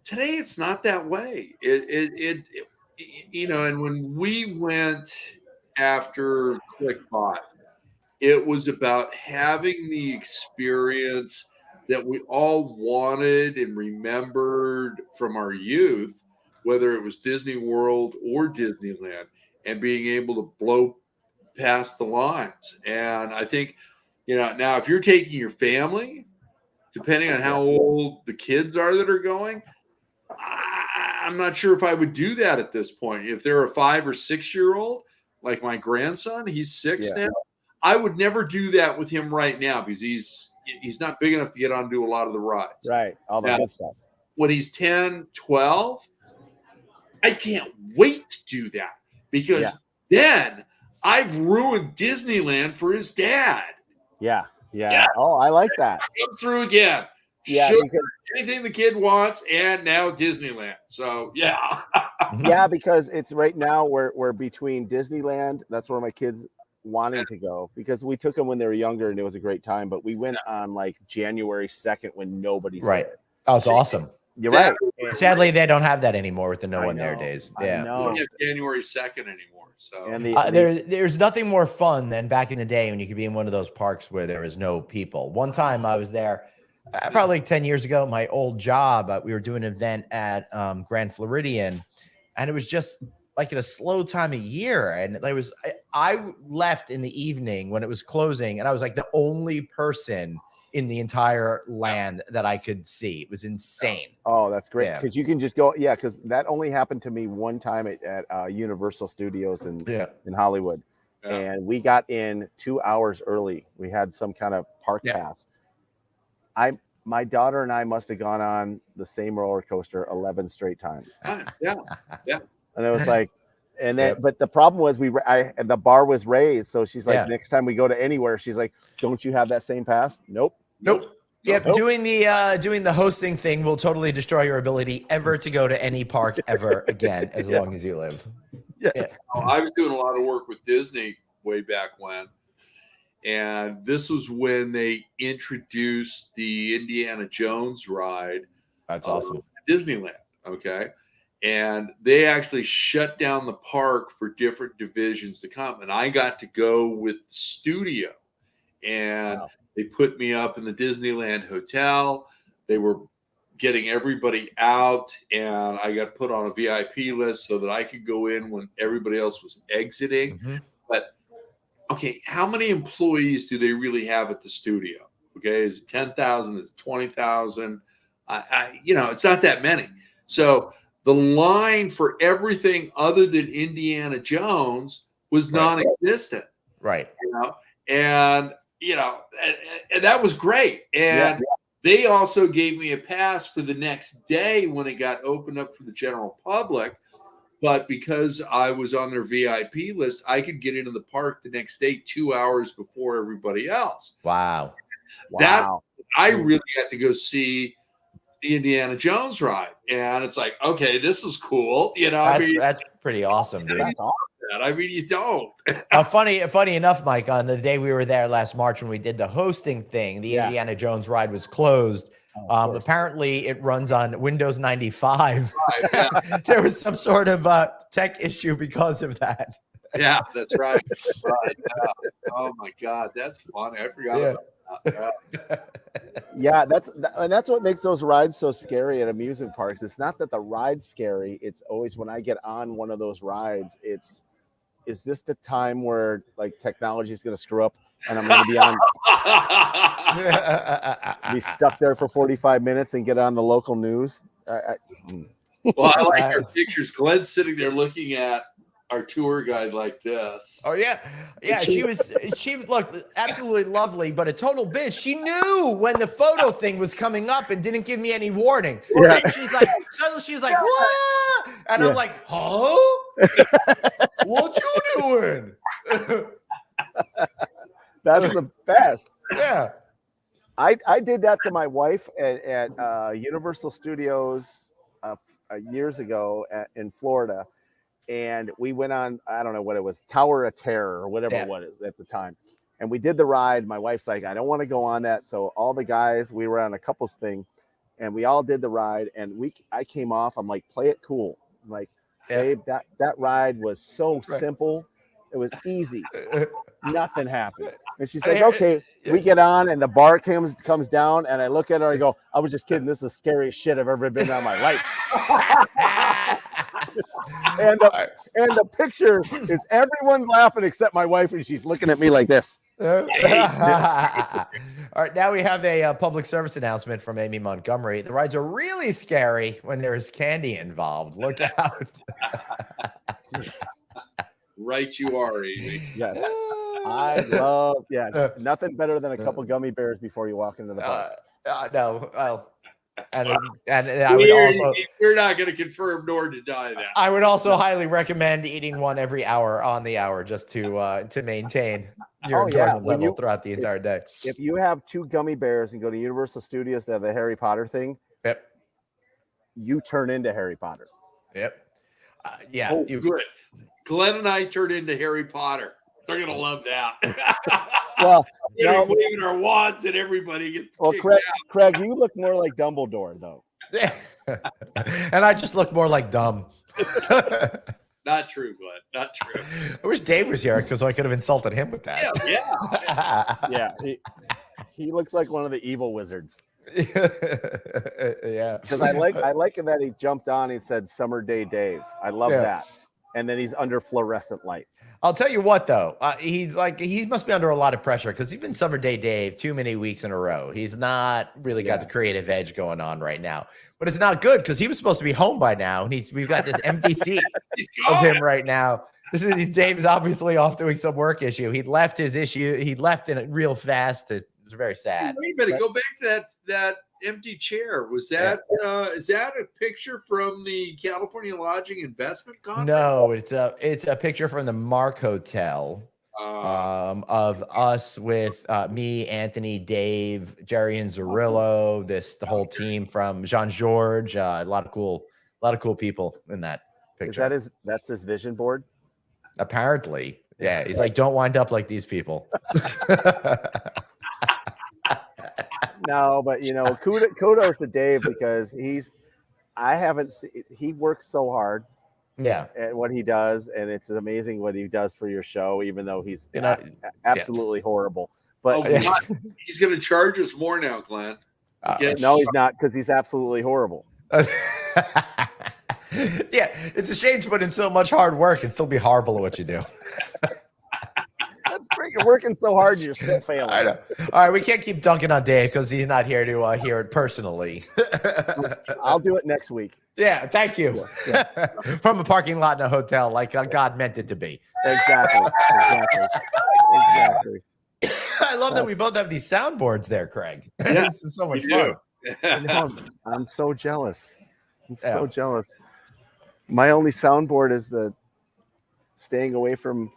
Today, it's not that way. And when we went after Click 5, it was about having the experience that we all wanted and remembered from our youth, whether it was Disney World or Disneyland, and being able to blow past the lines. And I think, now if you're taking your family, depending on how old the kids are that are going, I'm not sure if I would do that at this point. If they're a 5 or 6 year old, like my grandson, he's 6 now. I would never do that with him right now because he's not big enough to get on and do a lot of the rides. Right. All the good stuff. When he's 10, 12, I can't wait to do that because then I've ruined Disneyland for his dad. Yeah. Oh, I like that. Come through again. Yeah. Anything the kid wants, and now Disneyland. So yeah. Yeah, because it's right now we're between Disneyland. That's where my kids wanting to go because we took them when they were younger and it was a great time. But we went on like January 2nd when nobody's there. Oh, it's awesome. You're right. Sadly, they don't have that anymore with the no one there days. Yeah. We don't have January 2nd anymore. So and there's nothing more fun than back in the day when you could be in one of those parks where there was no people. One time I was there Probably like 10 years ago, my old job, we were doing an event at Grand Floridian, and it was just like at a slow time of year. And I left in the evening when it was closing, and I was like the only person in the entire land that I could see. It was insane. Oh, that's great. Because you can just go. Yeah, because that only happened to me one time at Universal Studios in Hollywood. Yeah. And we got in 2 hours early. We had some kind of park pass. My daughter and I must have gone on the same roller coaster 11 straight times. Yeah. And it was like, and then, but the problem was the bar was raised. So she's like, next time we go to anywhere, she's like, don't you have that same pass? Nope. Yep. Nope. Doing the hosting thing will totally destroy your ability ever to go to any park ever again, as long as you live. Yes. Yeah. I was doing a lot of work with Disney way back when. And this was when they introduced the Indiana Jones ride. That's awesome. At Disneyland. Okay. And they actually shut down the park for different divisions to come. And I got to go with the studio. And they put me up in the Disneyland Hotel. They were getting everybody out. And I got put on a VIP list so that I could go in when everybody else was exiting. Mm-hmm. But okay, how many employees do they really have at the studio? Okay, is it 10,000? Is it 20,000? It's not that many. So the line for everything other than Indiana Jones was non-existent. Right. And that was great. And they also gave me a pass for the next day when it got opened up for the general public. But because I was on their VIP list, I could get into the park the next day 2 hours before everybody else. Wow. I really got to go see the Indiana Jones ride. And it's like, okay, this is cool. That's pretty awesome, dude. That's awesome. I mean, you don't. Funny enough, Mike, on the day we were there last March when we did the hosting thing, the Indiana Jones ride was closed. Apparently it runs on Windows 95. Right, there was some sort of tech issue because of that. Yeah, that's right. Oh my God, that's funny. I forgot about that. That's what makes those rides so scary at amusement parks. It's not that the ride's scary. It's always when I get on one of those rides, is this the time where like technology is going to screw up and I'm going to be on be stuck there for 45 minutes and get on the local news? Well, I like your pictures. Glenn's sitting there looking at our tour guide like this. Oh yeah. She was look absolutely lovely, but a total bitch. She knew when the photo thing was coming up and didn't give me any warning. Yeah. She's like, what? And I'm like, huh? What you doing? That's the best. Yeah. I did that to my wife at Universal Studios years ago in Florida. And we went on, I don't know what it was, Tower of Terror or whatever it was at the time. And we did the ride. My wife's like, I don't want to go on that. So all the guys, we were on a couples thing and we all did the ride. And I came off, I'm like, play it cool. I'm like, babe, that ride was so simple. It was easy. Nothing happened. And she's like, okay, we get on and the bar comes down and I look at her and I go, I was just kidding. This is the scariest shit I've ever been in my life. and the picture is everyone laughing except my wife, and she's looking at me like this. All right, now we have a public service announcement from Amy Montgomery. The rides are really scary when there is candy involved. Look out. Right you are, Amy. Yes. I love, nothing better than a couple gummy bears before you walk into the park. No, well, and I would also. We're not going to confirm nor deny that. I would also highly recommend eating one every hour on the hour just to maintain your enjoyment level throughout the entire day. If you have 2 gummy bears and go to Universal Studios to have the Harry Potter thing, you turn into Harry Potter. Yep. Good. Glenn and I turned into Harry Potter. They're gonna love that. Well, waving our wands and everybody gets. Well, Craig, you look more like Dumbledore, though. And I just look more like dumb. Not true, Glenn. Not true. I wish Dave was here because I could have insulted him with that. Yeah. Yeah. He looks like one of the evil wizards. Yeah. Because I like that he jumped on and said Summer Day Dave. I love that. And then he's under fluorescent light. I'll tell you what, though, he must be under a lot of pressure because even Summer Day Dave, too many weeks in a row. He's not really got the creative edge going on right now. But it's not good because he was supposed to be home by now, and we've got this empty seat of him right now. Dave is obviously off doing some work issue. He left his issue. He left in it real fast. It was very sad. Wait a minute, go back to that empty chair. Was that is that a picture from the California Lodging Investment Conference? No, it's a picture from the Mark Hotel of us with me, Anthony, Dave, Jerry, and Zarillo. The whole team from Jean George. A lot of cool people in that picture. That's his vision board? Apparently, yeah. He's like, don't wind up like these people. No, but kudos to Dave because he works so hard. Yeah. At what he does, and it's amazing what he does for your show, even though he's absolutely horrible. But he's going to charge us more now, Glenn. No, he's not, because he's absolutely horrible. Yeah, it's a shame to put in so much hard work and still be horrible at what you do. That's great. You're working so hard, you're still failing. I know. All right, we can't keep dunking on Dave because he's not here to hear it personally. I'll do it next week. Yeah, thank you. Yeah. From a parking lot in a hotel, like God meant it to be. Exactly. I love that we both have these soundboards there, Craig. Yeah, this is so much fun. I'm so jealous. So jealous. My only soundboard is the staying away from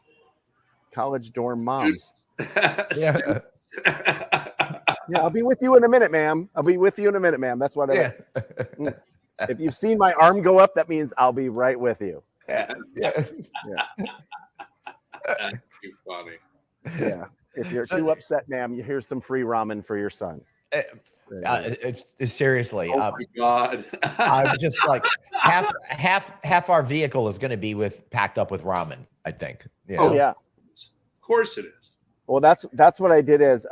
college dorm moms. Yeah. Yeah, I'll be with you in a minute, ma'am. That's what I If you've seen my arm go up, that means I'll be right with you. Yeah. That's too funny. Yeah. If you're too upset, ma'am, here's some free ramen for your son. Seriously. Oh my God. I'm just like half our vehicle is going to be packed up with ramen, I think. Oh yeah. Of course it is. Well, that's what I did as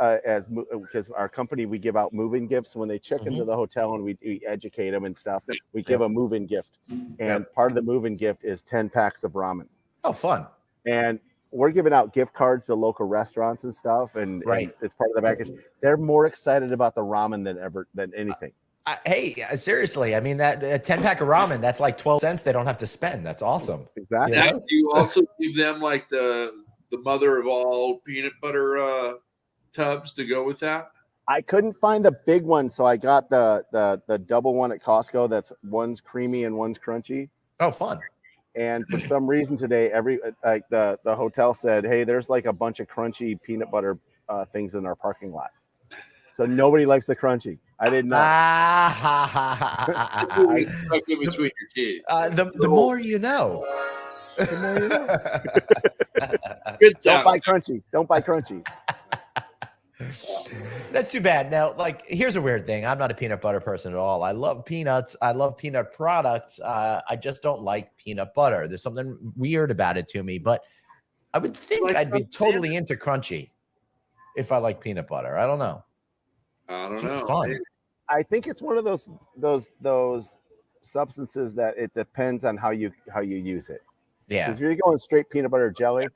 because our company, we give out move-in gifts when they check into the hotel, and we educate them and stuff. We give a move-in gift, and part of the move-in gift is 10 packs of ramen. Oh, fun! And we're giving out gift cards to local restaurants and stuff, and it's part of the package. They're more excited about the ramen than anything. Hey, seriously, I mean that 10-pack of ramen, that's like 12 cents they don't have to spend. That's awesome. Exactly. Now, do you also give them like the mother of all peanut butter tubs to go with that? I couldn't find the big one, so I got the double one at Costco. That's one's creamy and one's crunchy. Oh, fun! And for some reason today, the hotel said, "Hey, there's like a bunch of crunchy peanut butter things in our parking lot." So nobody likes the crunchy. I did not. Tuck in between your teeth. The more you know. The more you know. Good Don't buy crunchy. Don't buy crunchy. That's too bad. Now, like, here's a weird thing. I'm not a peanut butter person at all. I love peanuts. I love peanut products. I just don't like peanut butter. There's something weird about it to me, but I would think I'd be totally into crunchy if I like peanut butter. I don't know. I don't know. It's fun. I think it's one of those substances that it depends on how you use it. Yeah. If you're going straight peanut butter jelly,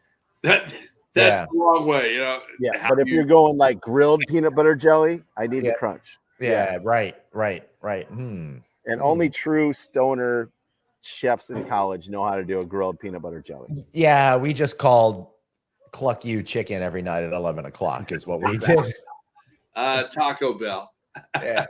that's the wrong way, you know. Yeah, but if you're going like grilled peanut butter jelly, I need the crunch. Yeah, right. And only true stoner chefs in college know how to do a grilled peanut butter jelly. Yeah, we just called Cluck You chicken every night at 11 o'clock is what we did. Taco Bell. Yeah.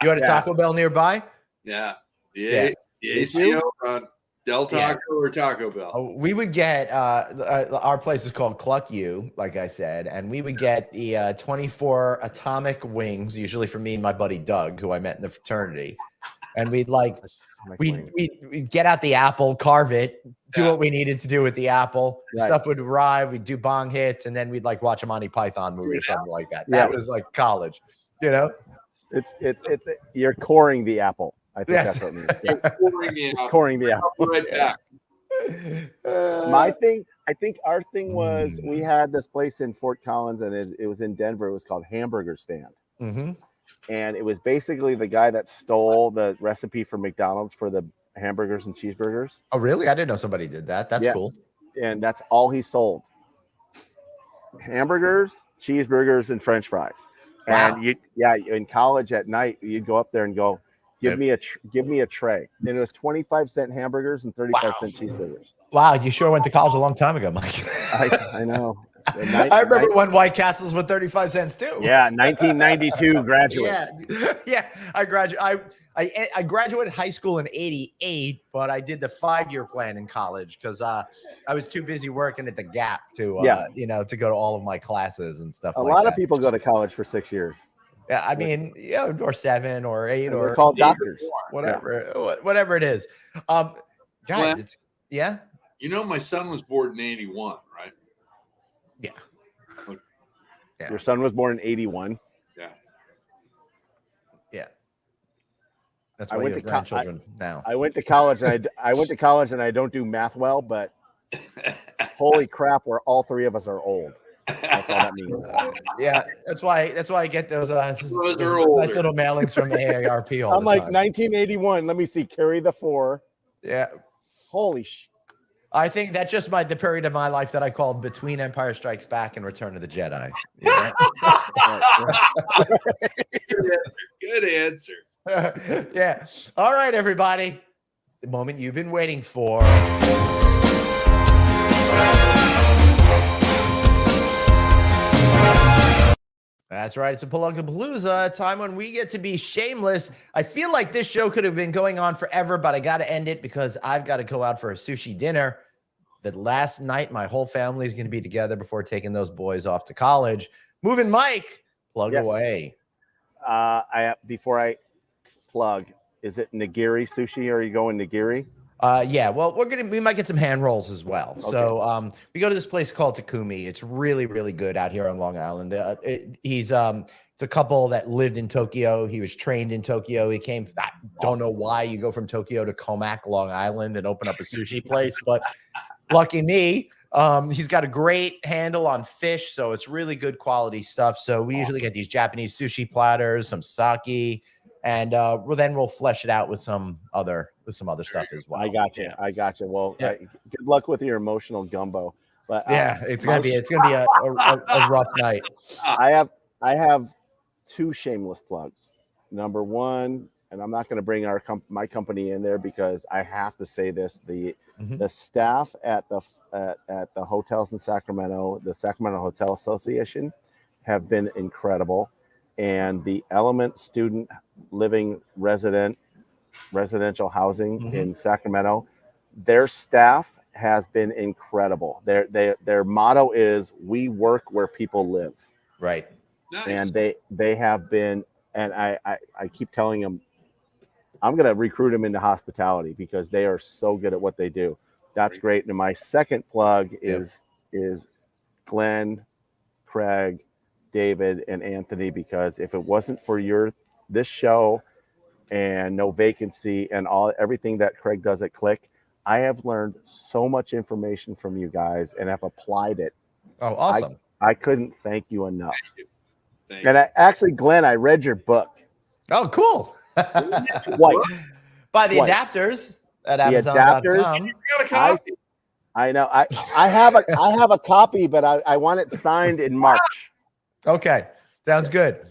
You had a Taco Bell nearby? Yeah. The ACO on Del Taco or Taco Bell. We would get our place is called Cluck You, like I said, and we would get the 24 atomic wings, usually for me and my buddy Doug, who I met in the fraternity. And we'd get out the apple, carve it, do what we needed to do with the apple. Right. Stuff would arrive. We'd do bong hits, and then we'd like watch a Monty Python movie or something like that. That was like college, you know. It's you're coring the apple. I think that's what it means. Coring the apple. Right back. My thing, I think our thing was we had this place in Fort Collins, and it was in Denver. It was called Hamburger Stand. Mm-hmm. and it was basically the guy that stole the recipe for McDonald's for the hamburgers and cheeseburgers. Oh, really? I didn't know somebody did that. That's cool. And that's all he sold: hamburgers, cheeseburgers, and French fries. Wow. And in college at night, you'd go up there and go, give me a tray. And it was 25-cent hamburgers and 35-cent cheeseburgers. Wow, you sure went to college a long time ago, Mike. I know. I remember when White Castles were 35 cents too. Yeah, 1992 graduate. Yeah. I graduated high school in '88, but I did the 5-year plan in college because I was too busy working at the Gap to to go to all of my classes and stuff. A lot of people go to college for 6 years. Yeah, I mean, or 7 or 8 or called doctors, whatever it is. Guys, you know, my son was born in '81, right? Yeah. Your son was born in '81. Yeah. That's why you have grandchildren now. I went to college and I don't do math well, but holy crap, we're all 3 of us are old. That's all that means. That's why I get those nice little mailings from the AARP. I'm like 1981. Let me see. Carry the 4. Yeah. Holy I think that's just the period of my life that I called between Empire Strikes Back and Return of the Jedi. Yeah. Good answer. Yeah. All right, everybody. The moment you've been waiting for. That's right. It's a Palooza, a time when we get to be shameless. I feel like this show could have been going on forever, but I got to end it because I've got to go out for a sushi dinner. That last night, my whole family is going to be together before taking those boys off to college. Moving Mike, plug away. Before I plug, is it nigiri sushi? Or are you going nigiri? Yeah, well, we might get some hand rolls as well. Okay. So we go to this place called Takumi. It's really, really good out here on Long Island. It's a couple that lived in Tokyo. He was trained in Tokyo. He came. I don't know why you go from Tokyo to Comac, Long Island, and open up a sushi place, but lucky me. He's got a great handle on fish, so it's really good quality stuff. So we usually get these Japanese sushi platters, some sake, and we'll flesh it out with some other stuff as well. I got you. Well, good luck with your emotional gumbo. But it's gonna be a rough night. I have 2 shameless plugs. Number 1, and I'm not going to bring my company in there because I have to say this: the staff at the hotels in Sacramento, the Sacramento Hotel Association, have been incredible, and the Element Student Living residential housing in Sacramento, their staff has been incredible. Their motto is "We work where people live." Right. Nice. And they have been, and I keep telling them, I'm going to recruit them into hospitality because they are so good at what they do. That's great. And my second plug is Glenn, Craig, David, and Anthony, because if it wasn't for this show and No Vacancy and everything that Craig does at Click, I have learned so much information from you guys and have applied it. Oh, awesome. I couldn't thank you enough. Thank you. Actually, Glenn, I read your book. Oh, cool. Twice. By the adapters at Amazon.com. You got a copy. I know. I have a copy, but I want it signed in March. Okay. Sounds good.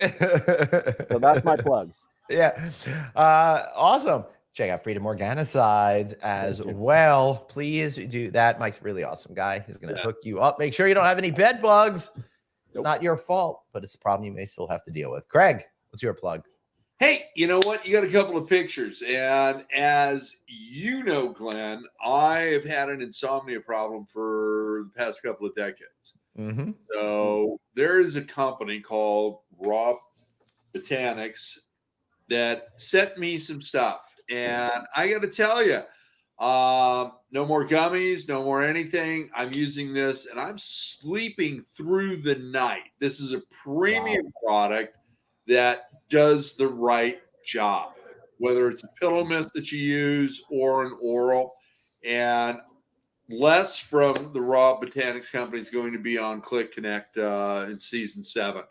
So that's my plugs. Yeah. Awesome. Check out Freedom Organicides as well. Please do that. Mike's a really awesome guy. He's going to hook you up. Make sure you don't have any bed bugs. Nope. Not your fault, but it's a problem you may still have to deal with. Craig, what's your plug? Hey, you know what? You got a couple of pictures. And as you know, Glenn, I have had an insomnia problem for the past couple of decades. Mm-hmm. So there is a company called Raw Botanics that sent me some stuff. And I got to tell you, no more gummies, no more anything. I'm using this and I'm sleeping through the night. This is a premium product that does the right job, whether it's a pillow mist that you use or an oral. And Les from the Raw Botanics Company is going to be on Click Connect in season 7.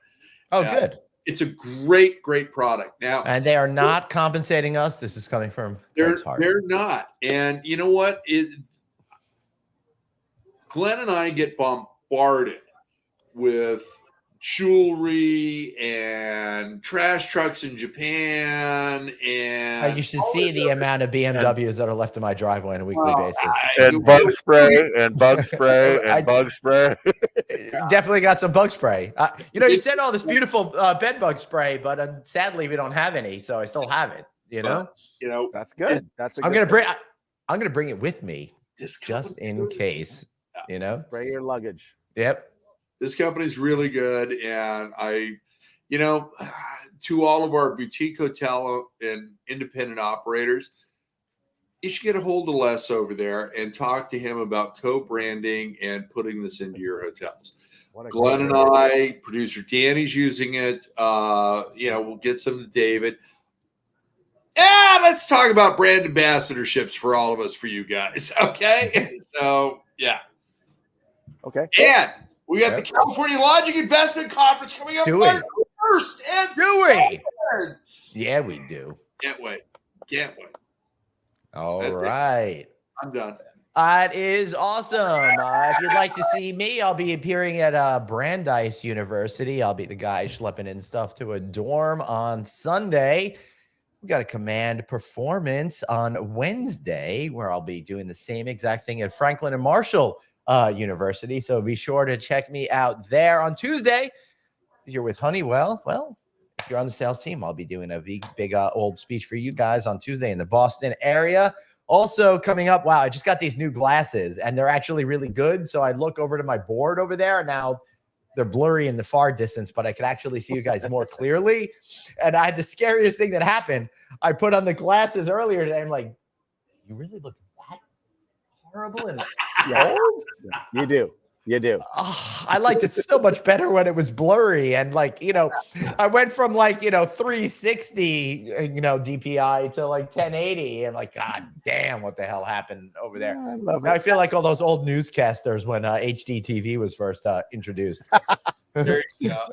Oh, good. It's a great product. Now, And they are not compensating us. This is coming from Greg's heart. they're not. And you know what? Glenn and I get bombarded with jewelry and trash trucks in Japan, and You should see the amount of BMWs that are left in my driveway on a weekly basis. And bug spray and bug spray and bug spray. Definitely got some bug spray. You said all this beautiful bed bug spray, but sadly we don't have any, so I still have it. That's good. I'm gonna bring it with me just in case. Spray your luggage. Yep. This company's really good, and to all of our boutique hotel and independent operators, you should get a hold of Les over there and talk to him about co-branding and putting this into your hotels. Glenn and I, producer Danny's using it. We'll get some to David. Let's talk about brand ambassadorships for all of us, for you guys. Okay. So, yeah. Okay. And we got the California Lodging Investment Conference coming up March 1st and 2nd. Yeah, we do. Can't wait. All right. I'm done. That is awesome. If you'd like to see me, I'll be appearing at Brandeis University. I'll be the guy schlepping in stuff to a dorm on Sunday. We got a command performance on Wednesday where I'll be doing the same exact thing at Franklin and Marshall University. So be sure to check me out there. On Tuesday, if you're with Honeywell, well, if you're on the sales team, I'll be doing a big old speech for you guys on Tuesday in the Boston area. Also coming up, wow, I just got these new glasses and they're actually really good. So I look over to my board over there. Now they're blurry in the far distance, but I could actually see you guys more clearly. And I had the scariest thing that happened. I put on the glasses earlier today. I'm like, you really look that horrible and old? You do. I liked it so much better when it was blurry. And I went from 360, DPI to 1080. And God damn, what the hell happened over there? I love it. I feel like all those old newscasters when HD TV was first introduced. There you go.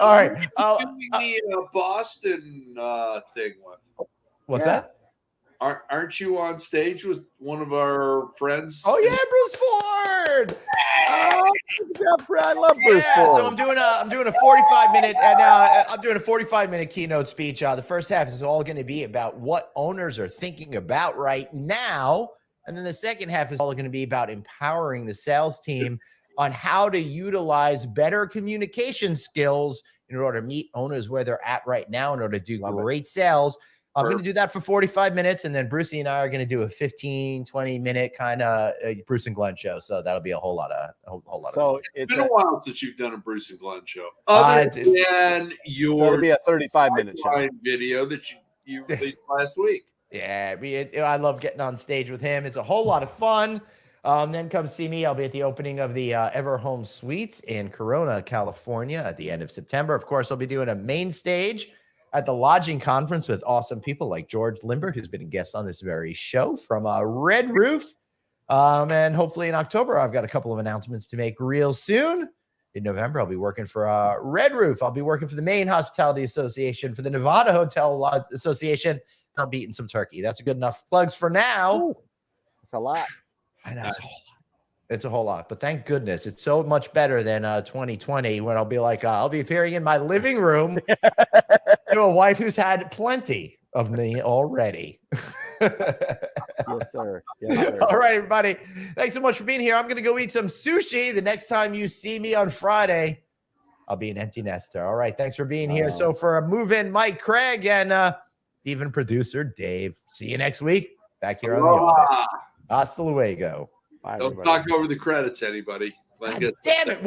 All right. Doing the Boston thing. What's that? Aren't you on stage with one of our friends? Oh yeah, Bruce Ford. I love Bruce Ford. So I'm doing a 45-minute and I'm doing a 45-minute keynote speech. The first half is all going to be about what owners are thinking about right now, and then the second half is all going to be about empowering the sales team on how to utilize better communication skills in order to meet owners where they're at right now in order to do great sales. I'm going to do that for 45 minutes, and then Brucey and I are going to do a 15, 20-minute kind of Bruce and Glenn show. So that'll be a whole lot of So it's been a while since you've done a Bruce and Glenn show. Other than your it'll be a 35-minute show video that you released last week. Yeah, I love getting on stage with him. It's a whole lot of fun. Then come see me. I'll be at the opening of the Everhome Suites in Corona, California at the end of September. Of course, I'll be doing a main stage at the lodging conference with awesome people like George Limbert, who's been a guest on this very show from Red Roof. And hopefully in October, I've got a couple of announcements to make real soon. In November, I'll be working for Red Roof. I'll be working for the Maine Hospitality Association, for the Nevada Hotel Association. I'll be eating some turkey. That's good enough plugs for now. Ooh, that's a lot. I know it's a whole lot. It's a whole lot, but thank goodness it's so much better than 2020 when I'll be I'll be appearing in my living room to a wife who's had plenty of me already. Yes, sir. Yes, sir. All right, everybody. Thanks so much for being here. I'm going to go eat some sushi. The next time you see me on Friday, I'll be an empty nester. All right. Thanks for being here. So for a move-in, Mike, Craig, and even producer Dave, see you next week. Back here on the Audit. Hasta luego. Bye, Don't everybody. talk over the credits, anybody. God damn it.